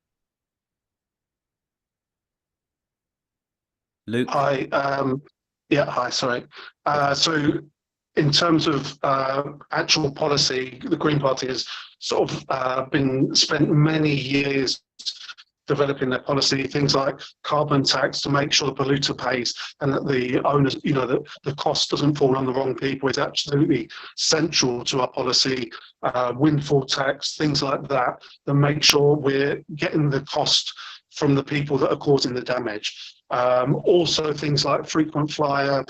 Hi. Hi. Sorry. So in terms of actual policy, the Green Party has sort of spent many years developing their policy, things like carbon tax to make sure the polluter pays, and that the owners, that the cost doesn't fall on the wrong people is absolutely central to our policy. Windfall tax, things like that make sure we're getting the cost from the people that are causing the damage. Also things like frequent flyer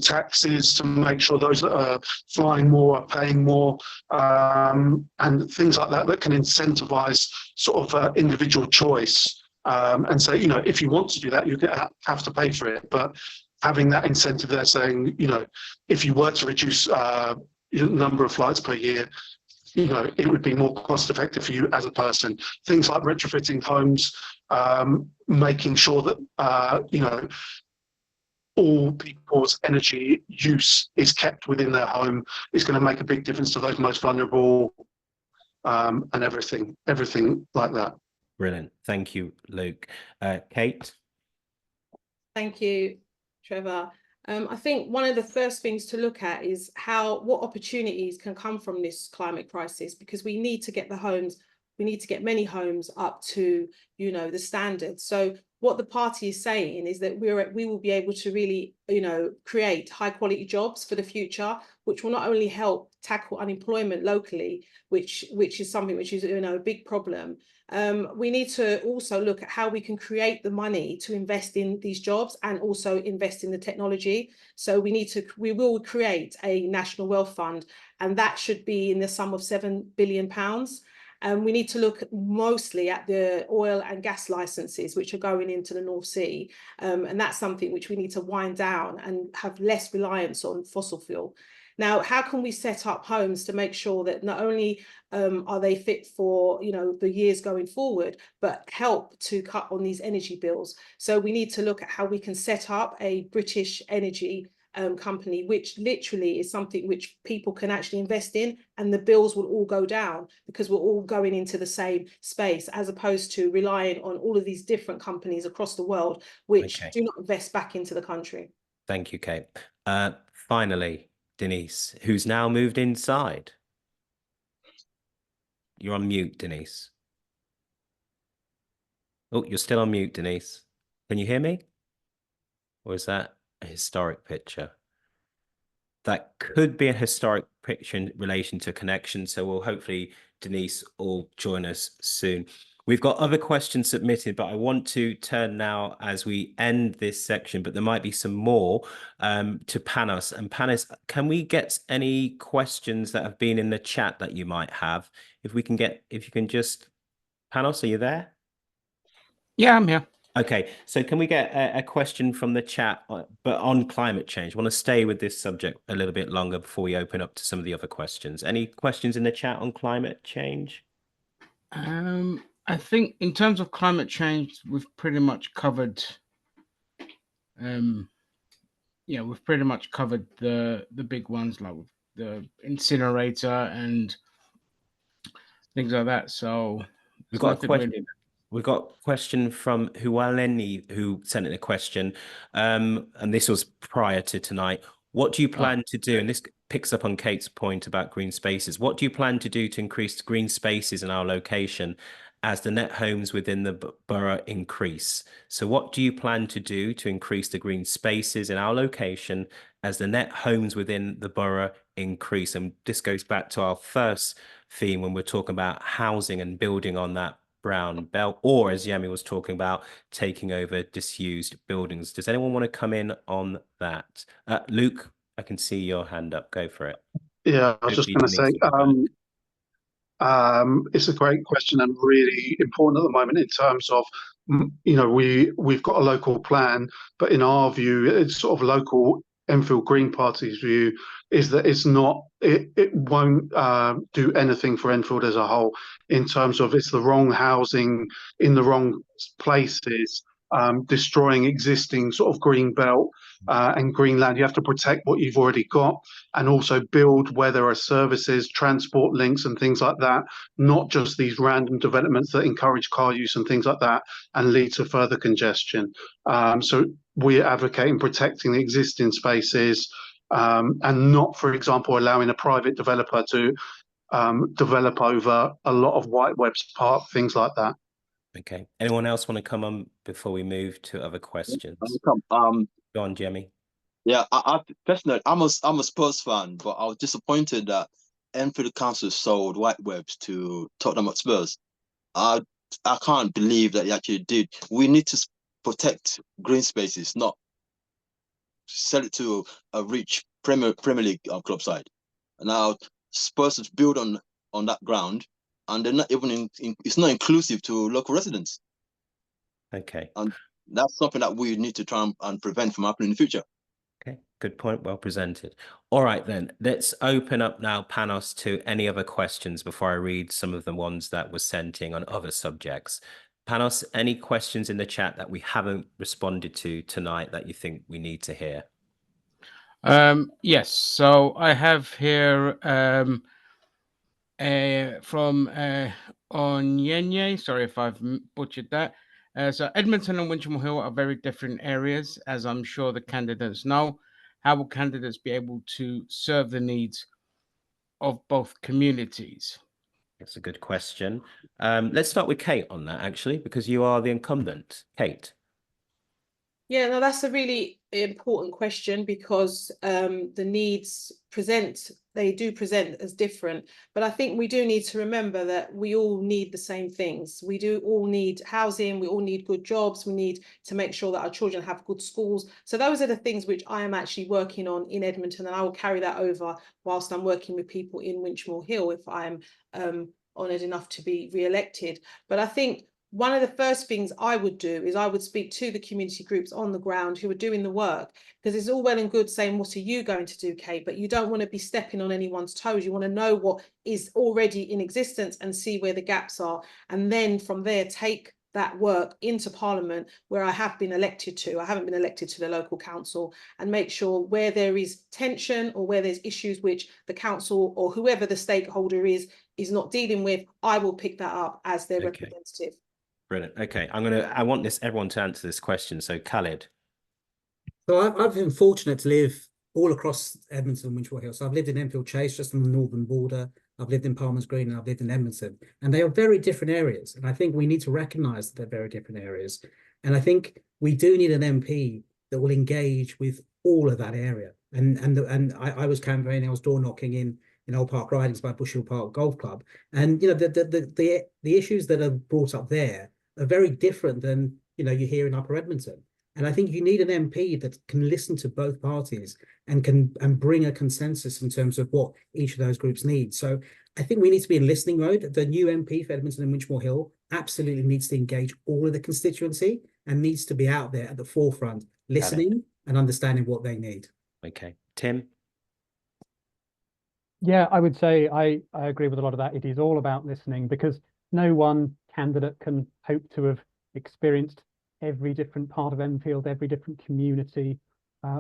taxes to make sure those that are flying more are paying more, and things like that can incentivize sort of individual choice, and say, if you want to do that, you have to pay for it. But having that incentive there saying, if you were to reduce the number of flights per year, it would be more cost effective for you as a person. Things like retrofitting homes, making sure that, all people's energy use is kept within their home is going to make a big difference to those most vulnerable, and everything like that. Brilliant. Thank you, Luke. Kate. Thank you. Trevor. I think one of the first things to look at is what opportunities can come from this climate crisis, because we need to get many homes up to, the standards. So what the party is saying is that we will be able to really, create high quality jobs for the future, which will not only help tackle unemployment locally, which is something which is, a big problem. We need to also look at how we can create the money to invest in these jobs and also invest in the technology. So we will create a national wealth fund, and that should be in the sum of £7 billion. And we need to look mostly at the oil and gas licenses, which are going into the North Sea. And that's something which we need to wind down and have less reliance on fossil fuel. Now, how can we set up homes to make sure that not only are they fit for, the years going forward, but help to cut on these energy bills? So we need to look at how we can set up a British energy company, which literally is something which people can actually invest in, and the bills will all go down because we're all going into the same space, as opposed to relying on all of these different companies across the world which do not invest back into the country. Thank you, Kate. Finally, Denise, who's now moved inside. You're on mute, Denise. Oh, you're still on mute, Denise. Can you hear me? Or is that a historic picture? That could be a historic picture in relation to connection. So we'll hopefully, Denise will join us soon. We've got other questions submitted, but I want to turn now as we end this section, but there might be some more to Panos. And Panos, can we get any questions that have been in the chat that you might have? If you can just, Panos, are you there? Yeah, I'm here. Okay, so can we get a question from the chat, but on climate change? I want to stay with this subject a little bit longer before we open up to some of the other questions. Any questions in the chat on climate change? I think in terms of climate change, we've pretty much covered. We've pretty much covered the big ones, like the incinerator and things like that. So we've got a question. We've got a question from Hualeni, who sent in a question, and this was prior to tonight. What do you plan to do? And this picks up on Kate's point about green spaces. What do you plan to do to increase green spaces in our location as the net homes within the borough increase? So what do you plan to do to increase the green spaces in our location as the net homes within the borough increase? And this goes back to our first theme when we're talking about housing and building on that brown belt, or as Yemi was talking about, taking over disused buildings. Does anyone want to come in on that? Luke, I can see your hand up. Go for it. Yeah, I was just going to say, it's a great question and really important at the moment in terms of, we've got a local plan, but in our view, it's sort of local Enfield Green Party's view is that it won't do anything for Enfield as a whole in terms of it's the wrong housing in the wrong places, destroying existing sort of green belt and green land. You have to protect what you've already got and also build where there are services, transport links and things like that, not just these random developments that encourage car use and things like that and lead to further congestion. So we're advocating protecting the existing spaces and not, for example, allowing a private developer to develop over a lot of Whiteweb's Park, things like that. Okay. Anyone else want to come on before we move to other questions? Go on, Jemmy. Yeah, I personally, I'm a Spurs fan, but I was disappointed that Enfield Council sold Whitewebs to Tottenham Hotspurs. I can't believe that he actually did. We need to protect green spaces, not sell it to a rich Premier League club side. Now Spurs have built on that ground, and they're not even it's not inclusive to local residents. Okay, and that's something that we need to try and prevent from happening in the future. Okay, good point. Well presented. All right, then let's open up now, Panos, to any other questions before I read some of the ones that were sent in on other subjects. Panos, any questions in the chat that we haven't responded to tonight that you think we need to hear? Yes, so I have here from Onyenye, sorry if I've butchered that. So Edmonton and Winchmore Hill are very different areas, as I'm sure the candidates know. How will candidates be able to serve the needs of both communities? That's a good question. Let's start with Kate on that, actually, because you are the incumbent. Kate. Yeah, no, that's a really important question because the needs they do present as different. But I think we do need to remember that we all need the same things. We do all need housing, we all need good jobs, we need to make sure that our children have good schools. So those are the things which I am actually working on in Edmonton, and I will carry that over whilst I'm working with people in Winchmore Hill if I'm honoured enough to be re-elected. But I think one of the first things I would do is I would speak to the community groups on the ground who are doing the work, because it's all well and good saying, what are you going to do, Kate? But you don't want to be stepping on anyone's toes. You want to know what is already in existence and see where the gaps are. And then from there, take that work into Parliament, where I have been elected to. I haven't been elected to the local council, and make sure where there is tension or where there's issues which the council or whoever the stakeholder is not dealing with, I will pick that up as their representative. Brilliant. Okay, I want everyone to answer this question. So Khaled. So I've been fortunate to live all across Edmonton and Winchmore Hill. So I've lived in Enfield Chase, just on the northern border. I've lived in Palmer's Green, and I've lived in Edmonton. And they are very different areas. And I think we need to recognise that they're very different areas. And I think we do need an MP that will engage with all of that area. And I was campaigning, I was door knocking in Old Park Ridings by Bushhill Park Golf Club. And the issues that are brought up there are very different than you hear in Upper Edmonton. And I think you need an MP that can listen to both parties and bring a consensus in terms of what each of those groups need. So I think we need to be in listening mode. The new MP for Edmonton and Winchmore Hill absolutely needs to engage all of the constituency and needs to be out there at the forefront, listening and understanding what they need. Okay, Tim. Yeah, I would say I agree with a lot of that. It is all about listening, because no one candidate can hope to have experienced every different part of Enfield, every different community,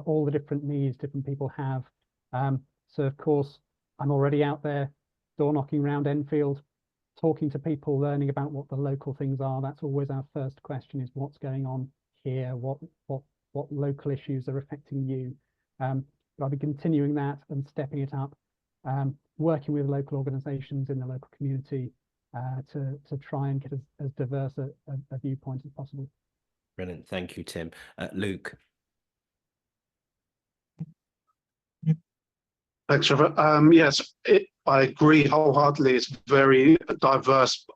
all the different needs different people have. So of course, I'm already out there door knocking around Enfield, talking to people, learning about what the local things are. That's always our first question, is what's going on here, what local issues are affecting you. But I'll be continuing that and stepping it up, working with local organisations in the local community to try and get as diverse a viewpoint as possible. Brilliant. Thank you, Tim. Luke. Thanks, Trevor. Yes, I agree wholeheartedly. It's a very diverse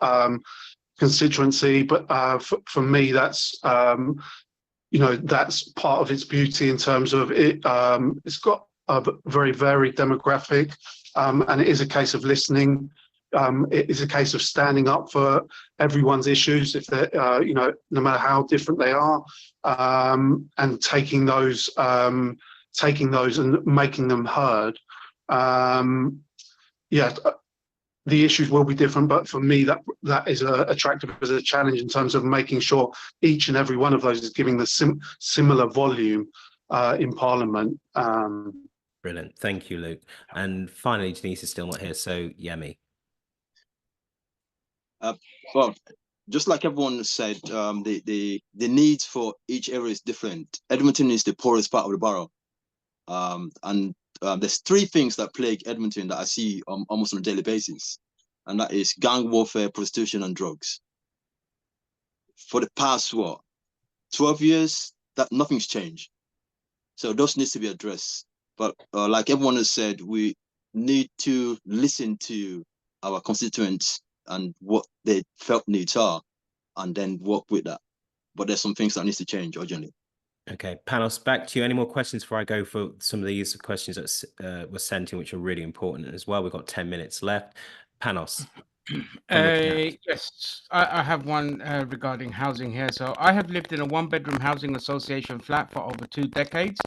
constituency, but for me, that's that's part of its beauty in terms of it. It's got a very varied demographic, and it is a case of listening. It is a case of standing up for everyone's issues, if they're, no matter how different they are, and taking those and making them heard. The issues will be different, but for me, that is attractive as a challenge in terms of making sure each and every one of those is giving the similar volume in Parliament. Brilliant. Thank you, Luke. And finally, Denise is still not here, so Yemi. Well, just like everyone said, the needs for each area is different. Edmonton is the poorest part of the borough, and there's three things that plague Edmonton that I see almost on a daily basis, and that is gang warfare, prostitution, and drugs. For the past 12 years, that nothing's changed. So those needs to be addressed. But like everyone has said, we need to listen to our constituents and what their felt needs are, and then work with that. But there's some things that needs to change urgently. Okay, Panos, back to you. Any more questions before I go for some of these questions that were sent in, which are really important as well? We've got 10 minutes left. Panos. Yes, I have one regarding housing here. So I have lived in a one-bedroom housing association flat for over 2 decades.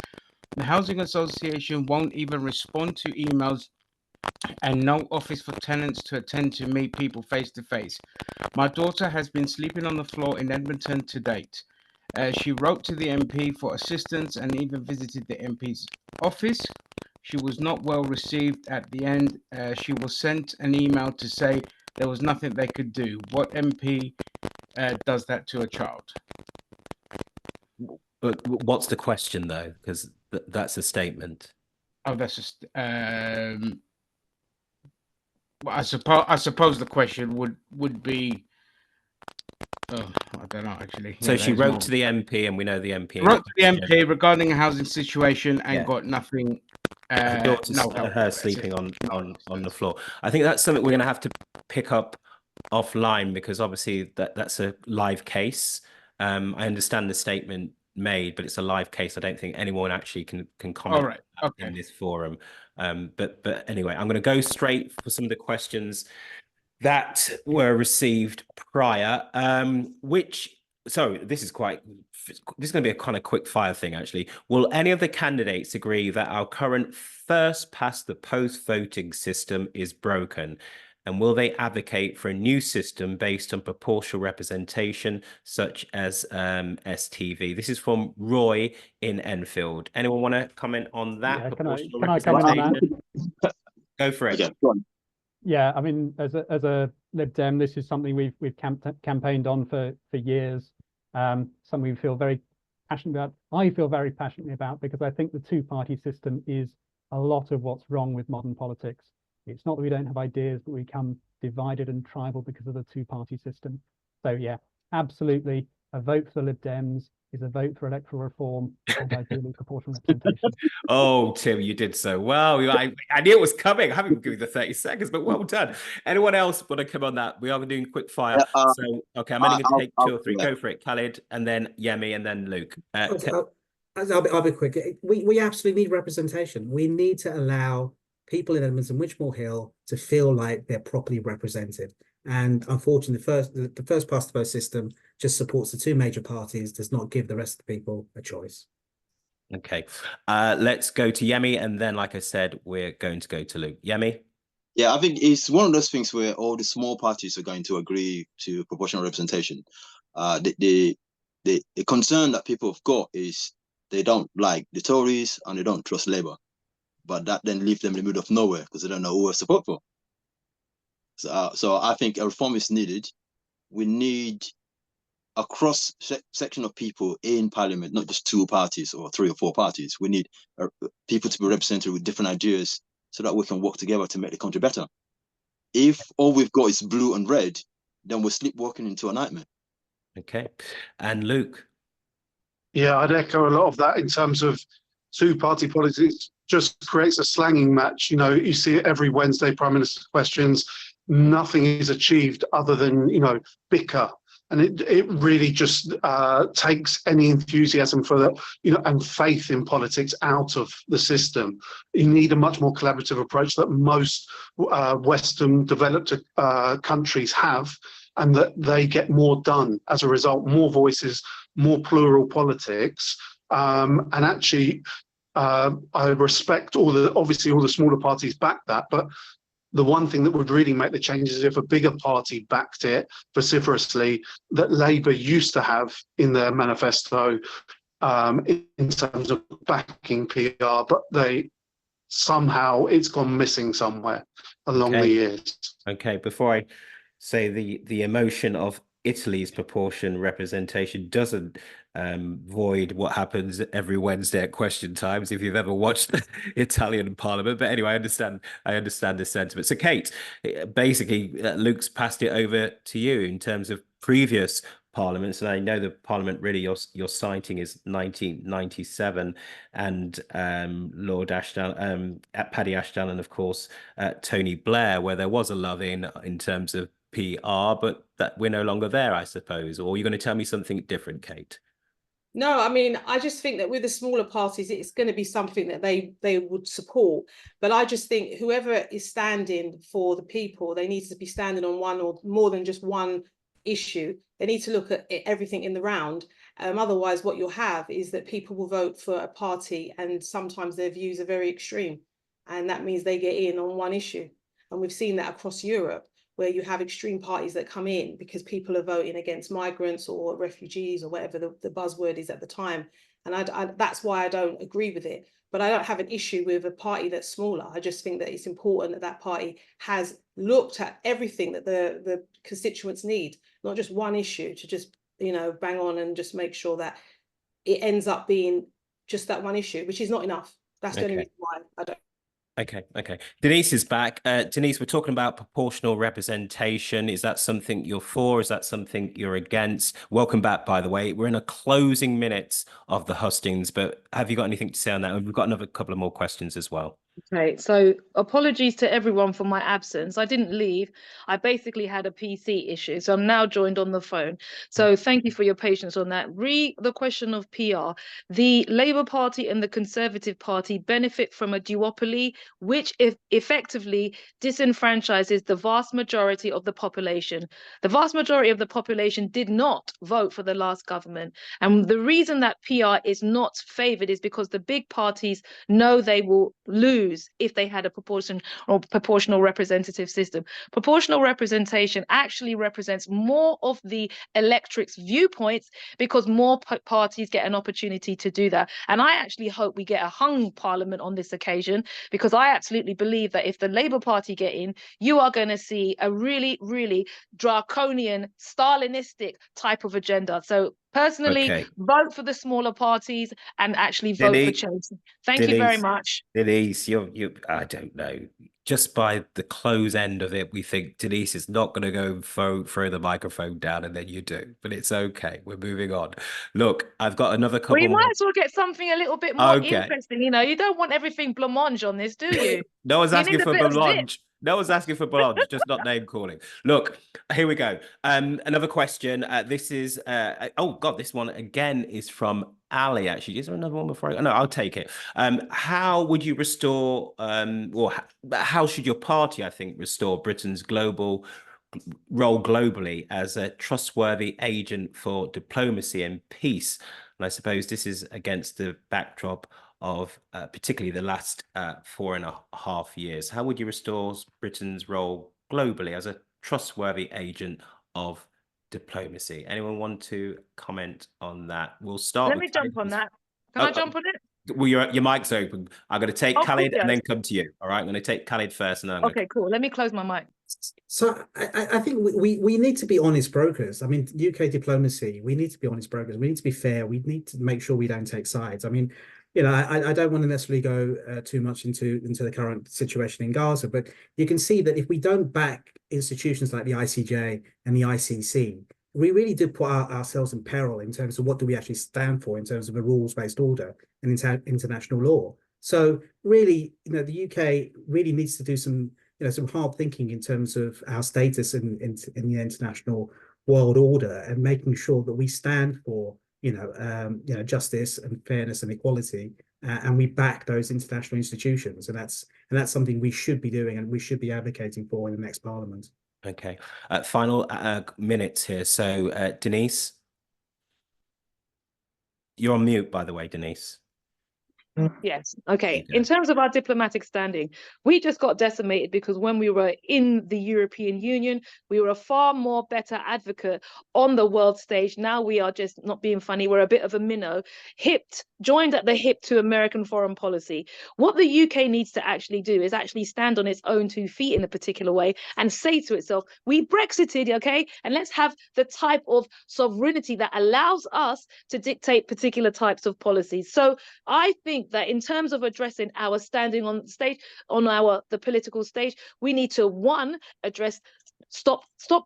The housing association won't even respond to emails, and no office for tenants to attend to meet people face to face. My daughter has been sleeping on the floor in Edmonton to date. She wrote to the MP for assistance and even visited the MP's office. She was not well received. At the end, she was sent an email to say there was nothing they could do. What MP does that to a child. But what's the question though? Because that's a statement. Oh, that's just. Well, I suppose the question would be. Oh, I don't know actually. So Yeah, she that is wrote more- to the MP, and we know the MP. wrote to the MP regarding a housing situation and Yeah. got nothing. Her daughter's No help. her sleeping on the floor. I think that's something we're going to have to pick up offline, because obviously that's a live case. I understand the statement made, but it's a live case. I don't think anyone actually can comment All right. Okay. in this forum. But anyway, I'm going to go straight for some of the questions that were received prior, so this is going to be a kind of quick fire thing, actually. Will any of the candidates agree that our current first past the post voting system is broken? And will they advocate for a new system based on proportional representation, such as STV? This is from Roy in Enfield. Anyone want to comment on that? Yeah, proportional can I comment on that? Go for it. Okay, go on. Yeah, I mean, as a Lib Dem, this is something we've campaigned on for years. Something we feel very passionate about. I feel very passionately about, because I think the two-party system is a lot of what's wrong with modern politics. It's not that we don't have ideas, but we become divided and tribal because of the two-party system. So yeah, absolutely, a vote for the Lib Dems is a vote for electoral reform and ideally proportional representation. Oh, Tim, you did so well. I knew it was coming. I haven't given you the 30 seconds, but well done. Anyone else want to come on that? We are doing quick fire. So, okay, I'm only going to take two or three. Go for it, Khalid, and then Yemi, and then Luke. I'll be quick. We absolutely need representation. We need to allow people in Edmonton and Winchmore Hill to feel like they're properly represented. And unfortunately, the first past the post system just supports the two major parties, does not give the rest of the people a choice. Okay, let's go to Yemi, and then, like I said, we're going to go to Luke. Yemi? Yeah, I think it's one of those things where all the small parties are going to agree to proportional representation. The concern that people have got is they don't like the Tories and they don't trust Labour. But that then leaves them in the middle of nowhere because they don't know who to support for. So I think a reform is needed. We need a cross section of people in Parliament, not just two parties or three or four parties. We need people to be represented with different ideas so that we can work together to make the country better. If all we've got is blue and red, then we're sleepwalking into a nightmare. Okay. And Luke? Yeah, I'd echo a lot of that in terms of two-party politics. Just creates a slanging match. You know, you see it every Wednesday, Prime Minister questions. Nothing is achieved other than, bicker. And it really just takes any enthusiasm for that, and faith in politics out of the system. You need a much more collaborative approach that most Western developed countries have, and that they get more done as a result, more voices, more plural politics. And actually, I respect obviously all the smaller parties back that, but the one thing that would really make the change is if a bigger party backed it vociferously, that Labour used to have in their manifesto in terms of backing PR, but somehow it's gone missing somewhere along the years. Okay, before I say the emotion of Italy's proportion representation doesn't void what happens every Wednesday at question times, if you've ever watched the Italian Parliament. But anyway, I understand the sentiment. So Kate, basically Luke's passed it over to you in terms of previous parliaments, and I know the parliament really you're citing is 1997 and Lord Ashdown, Paddy Ashdown, and of course Tony Blair, where there was a love in terms of PR, but that we're no longer there, I suppose. Or you're going to tell me something different, Kate? No, I mean, I just think that with the smaller parties, it's going to be something that they would support. But I just think whoever is standing for the people, they need to be standing on one or more than just one issue. They need to look at everything in the round. Otherwise, what you'll have is that people will vote for a party and sometimes their views are very extreme. And that means they get in on one issue. And we've seen that across Europe, where you have extreme parties that come in because people are voting against migrants or refugees or whatever the buzzword is at the time. And that's why I don't agree with it. But I don't have an issue with a party that's smaller. I just think that it's important that that party has looked at everything that the constituents need, not just one issue to just, you know, bang on and just make sure that it ends up being just that one issue, which is not enough. That's the only reason why I don't. Okay. Denise is back. Denise, we're talking about proportional representation. Is that something you're for? Is that something you're against? Welcome back, by the way. We're in a closing minutes of the hustings, but have you got anything to say on that? And we've got another couple of more questions as well. Okay, so apologies to everyone for my absence. I didn't leave. I basically had a PC issue, so I'm now joined on the phone. So thank you for your patience on that. The question of PR. The Labour Party and the Conservative Party benefit from a duopoly, which effectively disenfranchises the vast majority of the population. The vast majority of the population did not vote for the last government. And the reason that PR is not favoured is because the big parties know they will lose if they had a proportional representative system. Proportional representation actually represents more of the electorate's viewpoints because more parties get an opportunity to do that. And I actually hope we get a hung parliament on this occasion, because I absolutely believe that if the Labour Party get in, you are going to see a really, really draconian, Stalinistic type of agenda. So personally, vote for the smaller parties and actually vote for change. Thank you very much. Denise, I don't know. Just by the close end of it, we think Denise is not going to go throw the microphone down, and then you do. But it's okay. We're moving on. Look, I've got another couple. Well, you might as well get something a little bit more interesting. You know, you don't want everything blancmange on this, do you? No one's asking for blancmange. No one's asking for blancmange, just not name calling. Look, here we go. Another question. This is, oh God, this one again is from Ali, actually. Is there another one before? No, I'll take it. How would you restore, or how should your party, I think, restore Britain's global role globally as a trustworthy agent for diplomacy and peace? And I suppose this is against the backdrop of particularly the last 4.5 years. How would you restore Britain's role globally as a trustworthy agent of diplomacy? Anyone want to comment on that? We'll start. Let me jump on that. Can I jump on it? Well, your mic's open. I'm going to take Khalid and then come to you. All right, I'm going to take Khalid first, and then okay, cool. Let me close my mic. So I think we need to be honest brokers. I mean, UK diplomacy, we need to be honest brokers. We need to be fair. We need to make sure we don't take sides. I mean, you know, I don't want to necessarily go too much into the current situation in Gaza, but you can see that if we don't back institutions like the ICJ and the ICC, we really do put ourselves in peril in terms of what do we actually stand for in terms of a rules-based order and international law. So really, you know, the UK really needs to do some hard thinking in terms of our status in the international world order, and making sure that we stand for justice and fairness and equality, and we back those international institutions, and that's something we should be doing and we should be advocating for in the next Parliament. Okay, final minutes here. So Denise, you're on mute, by the way, Denise. Yes. Okay. In terms of our diplomatic standing, we just got decimated because when we were in the European Union, we were a far more better advocate on the world stage. Now we are just, not being funny, we're a bit of a minnow, joined at the hip to American foreign policy. What the UK needs to actually do is actually stand on its own 2 feet in a particular way and say to itself, we Brexited, okay? And let's have the type of sovereignty that allows us to dictate particular types of policies. So I think that in terms of addressing our standing on the stage, the political stage, we need to, one, address stop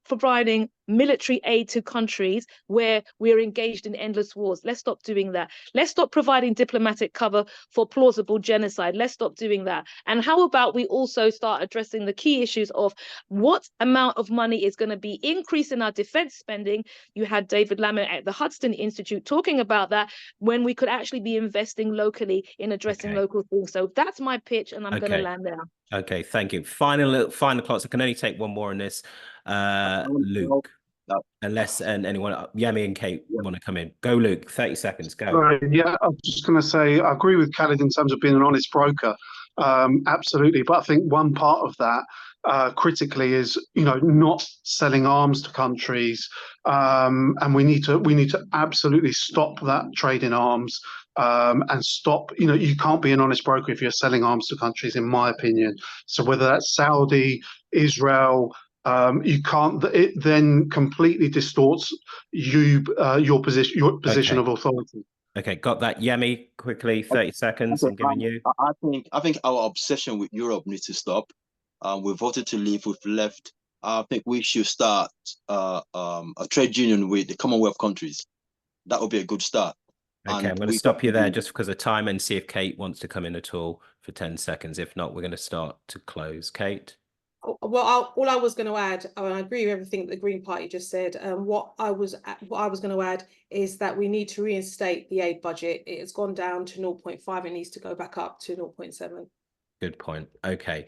providing military aid to countries where we're engaged in endless wars. Let's stop doing that. Let's stop providing diplomatic cover for plausible genocide. Let's stop doing that. And how about we also start addressing the key issues of what amount of money is going to be increasing our defense spending? You had David Lamont at the Hudson Institute talking about that, when we could actually be investing locally in addressing local things. So that's my pitch, and I'm going to land there. Okay, thank you. Final clocks. I can only take one more on this. Luke, unless anyone, Yami and Kate want to come in. Go, Luke. 30 seconds. Go. Yeah, I was just going to say, I agree with Khalid in terms of being an honest broker. Absolutely. But I think one part of that critically is, not selling arms to countries, and we need to absolutely stop that trade in arms, and stop. You can't be an honest broker if you're selling arms to countries, in my opinion. So whether that's Saudi, Israel, you can't. It then completely distorts your position of authority. Okay, got that. Yemi, quickly, 30 seconds. I'm giving you. I think our obsession with Europe needs to stop. We voted to leave. We've left. I think we should start a trade union with the Commonwealth countries. That would be a good start. Okay, I'm going to stop you there just because of time and see if Kate wants to come in at all for 10 seconds. If not, we're going to start to close. Kate? Well, all I was going to add, and I agree with everything the Green Party just said. What I was going to add is that we need to reinstate the aid budget. It has gone down to 0.5. It needs to go back up to 0.7. Good point. Okay.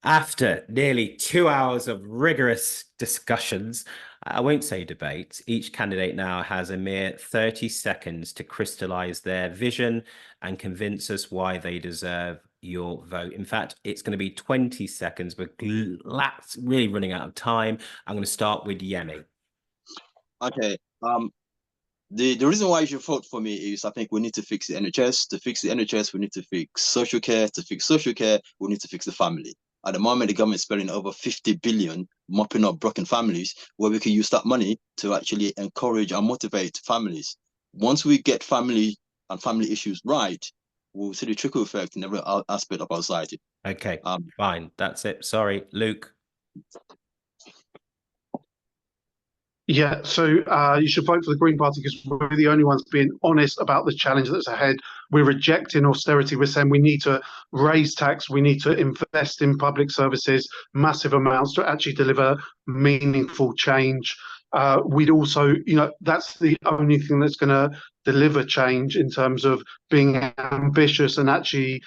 After nearly 2 hours of rigorous discussions, I won't say debate, each candidate now has a mere 30 seconds to crystallize their vision and convince us why they deserve your vote. In fact, it's going to be 20 seconds. We're really running out of time. I'm going to start with Yemi. Okay. The reason why you should vote for me is I think we need to fix the NHS. To fix the NHS, we need to fix social care. To fix social care, we need to fix the family. At the moment, the government is spending over 50 billion mopping up broken families, where we can use that money to actually encourage and motivate families. Once we get family and family issues right, we'll see the trickle effect in every aspect of our society. Okay, fine. That's it. Sorry, Luke. Yeah, so you should vote for the Green Party because we're the only ones being honest about the challenge that's ahead. We're rejecting austerity. We're saying we need to raise tax. We need to invest in public services, massive amounts to actually deliver meaningful change. We'd also, that's the only thing that's going to deliver change in terms of being ambitious, and actually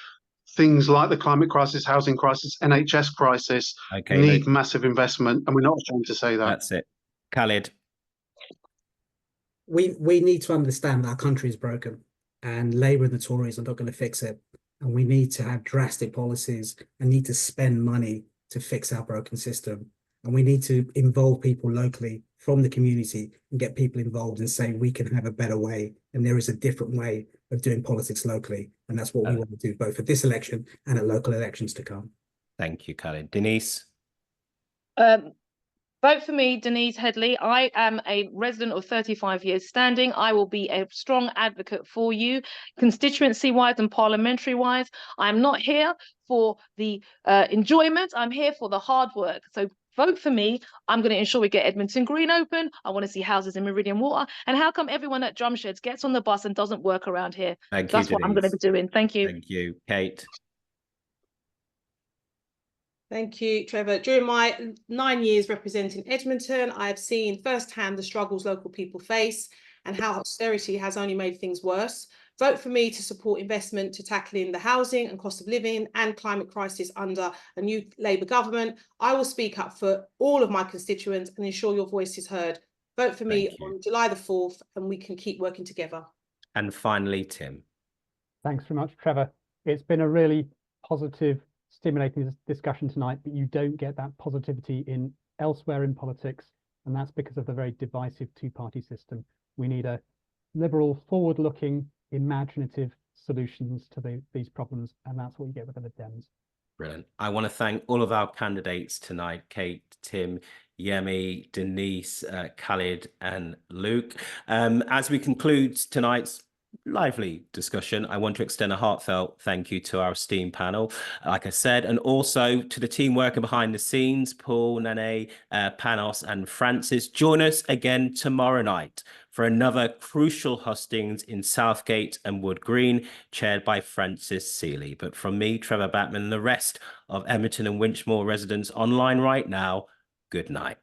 things like the climate crisis, housing crisis, NHS crisis need massive investment, and we're not ashamed to say that. That's it. Khalid. We need to understand that our country is broken, and Labour and the Tories are not going to fix it. And we need to have drastic policies and need to spend money to fix our broken system. And we need to involve people locally from the community and get people involved and say we can have a better way. And there is a different way of doing politics locally. And that's what we want to do, both for this election and at local elections to come. Thank you, Khalid. Denise? Vote for me, Denise Headley. I am a resident of 35 years standing. I will be a strong advocate for you, constituency-wise and parliamentary-wise. I'm not here for the enjoyment. I'm here for the hard work. So vote for me. I'm going to ensure we get Edmonton Green open. I want to see houses in Meridian Water. And how come everyone at Drumsheds gets on the bus and doesn't work around here? Thank you, That's what I'm going to be doing. Thank you. Thank you. Kate? Thank you, Trevor. During my 9 years representing Edmonton, I have seen firsthand the struggles local people face and how austerity has only made things worse. Vote for me to support investment to tackling the housing and cost of living and climate crisis under a new Labour government. I will speak up for all of my constituents and ensure your voice is heard. Vote for me on July the 4th, and we can keep working together. And finally, Tim. Thanks very much, Trevor. It's been a really positive, stimulating discussion tonight, but you don't get that positivity elsewhere in politics, and that's because of the very divisive two-party system. We need a liberal, forward-looking, imaginative solutions to these problems, and that's what you get with the Dems. Brilliant. I want to thank all of our candidates tonight, Kate, Tim, Yemi, Denise, Khalid and Luke. As we conclude tonight's lively discussion, I want to extend a heartfelt thank you to our esteemed panel, like I said, and also to the team working behind the scenes, Paul, Nene, Panos and Francis. Join us again tomorrow night for another crucial hustings in Southgate and Wood Green, chaired by Francis Seeley. But from me, Trevor Batman, and the rest of Edmonton and Winchmore residents online right now, good night.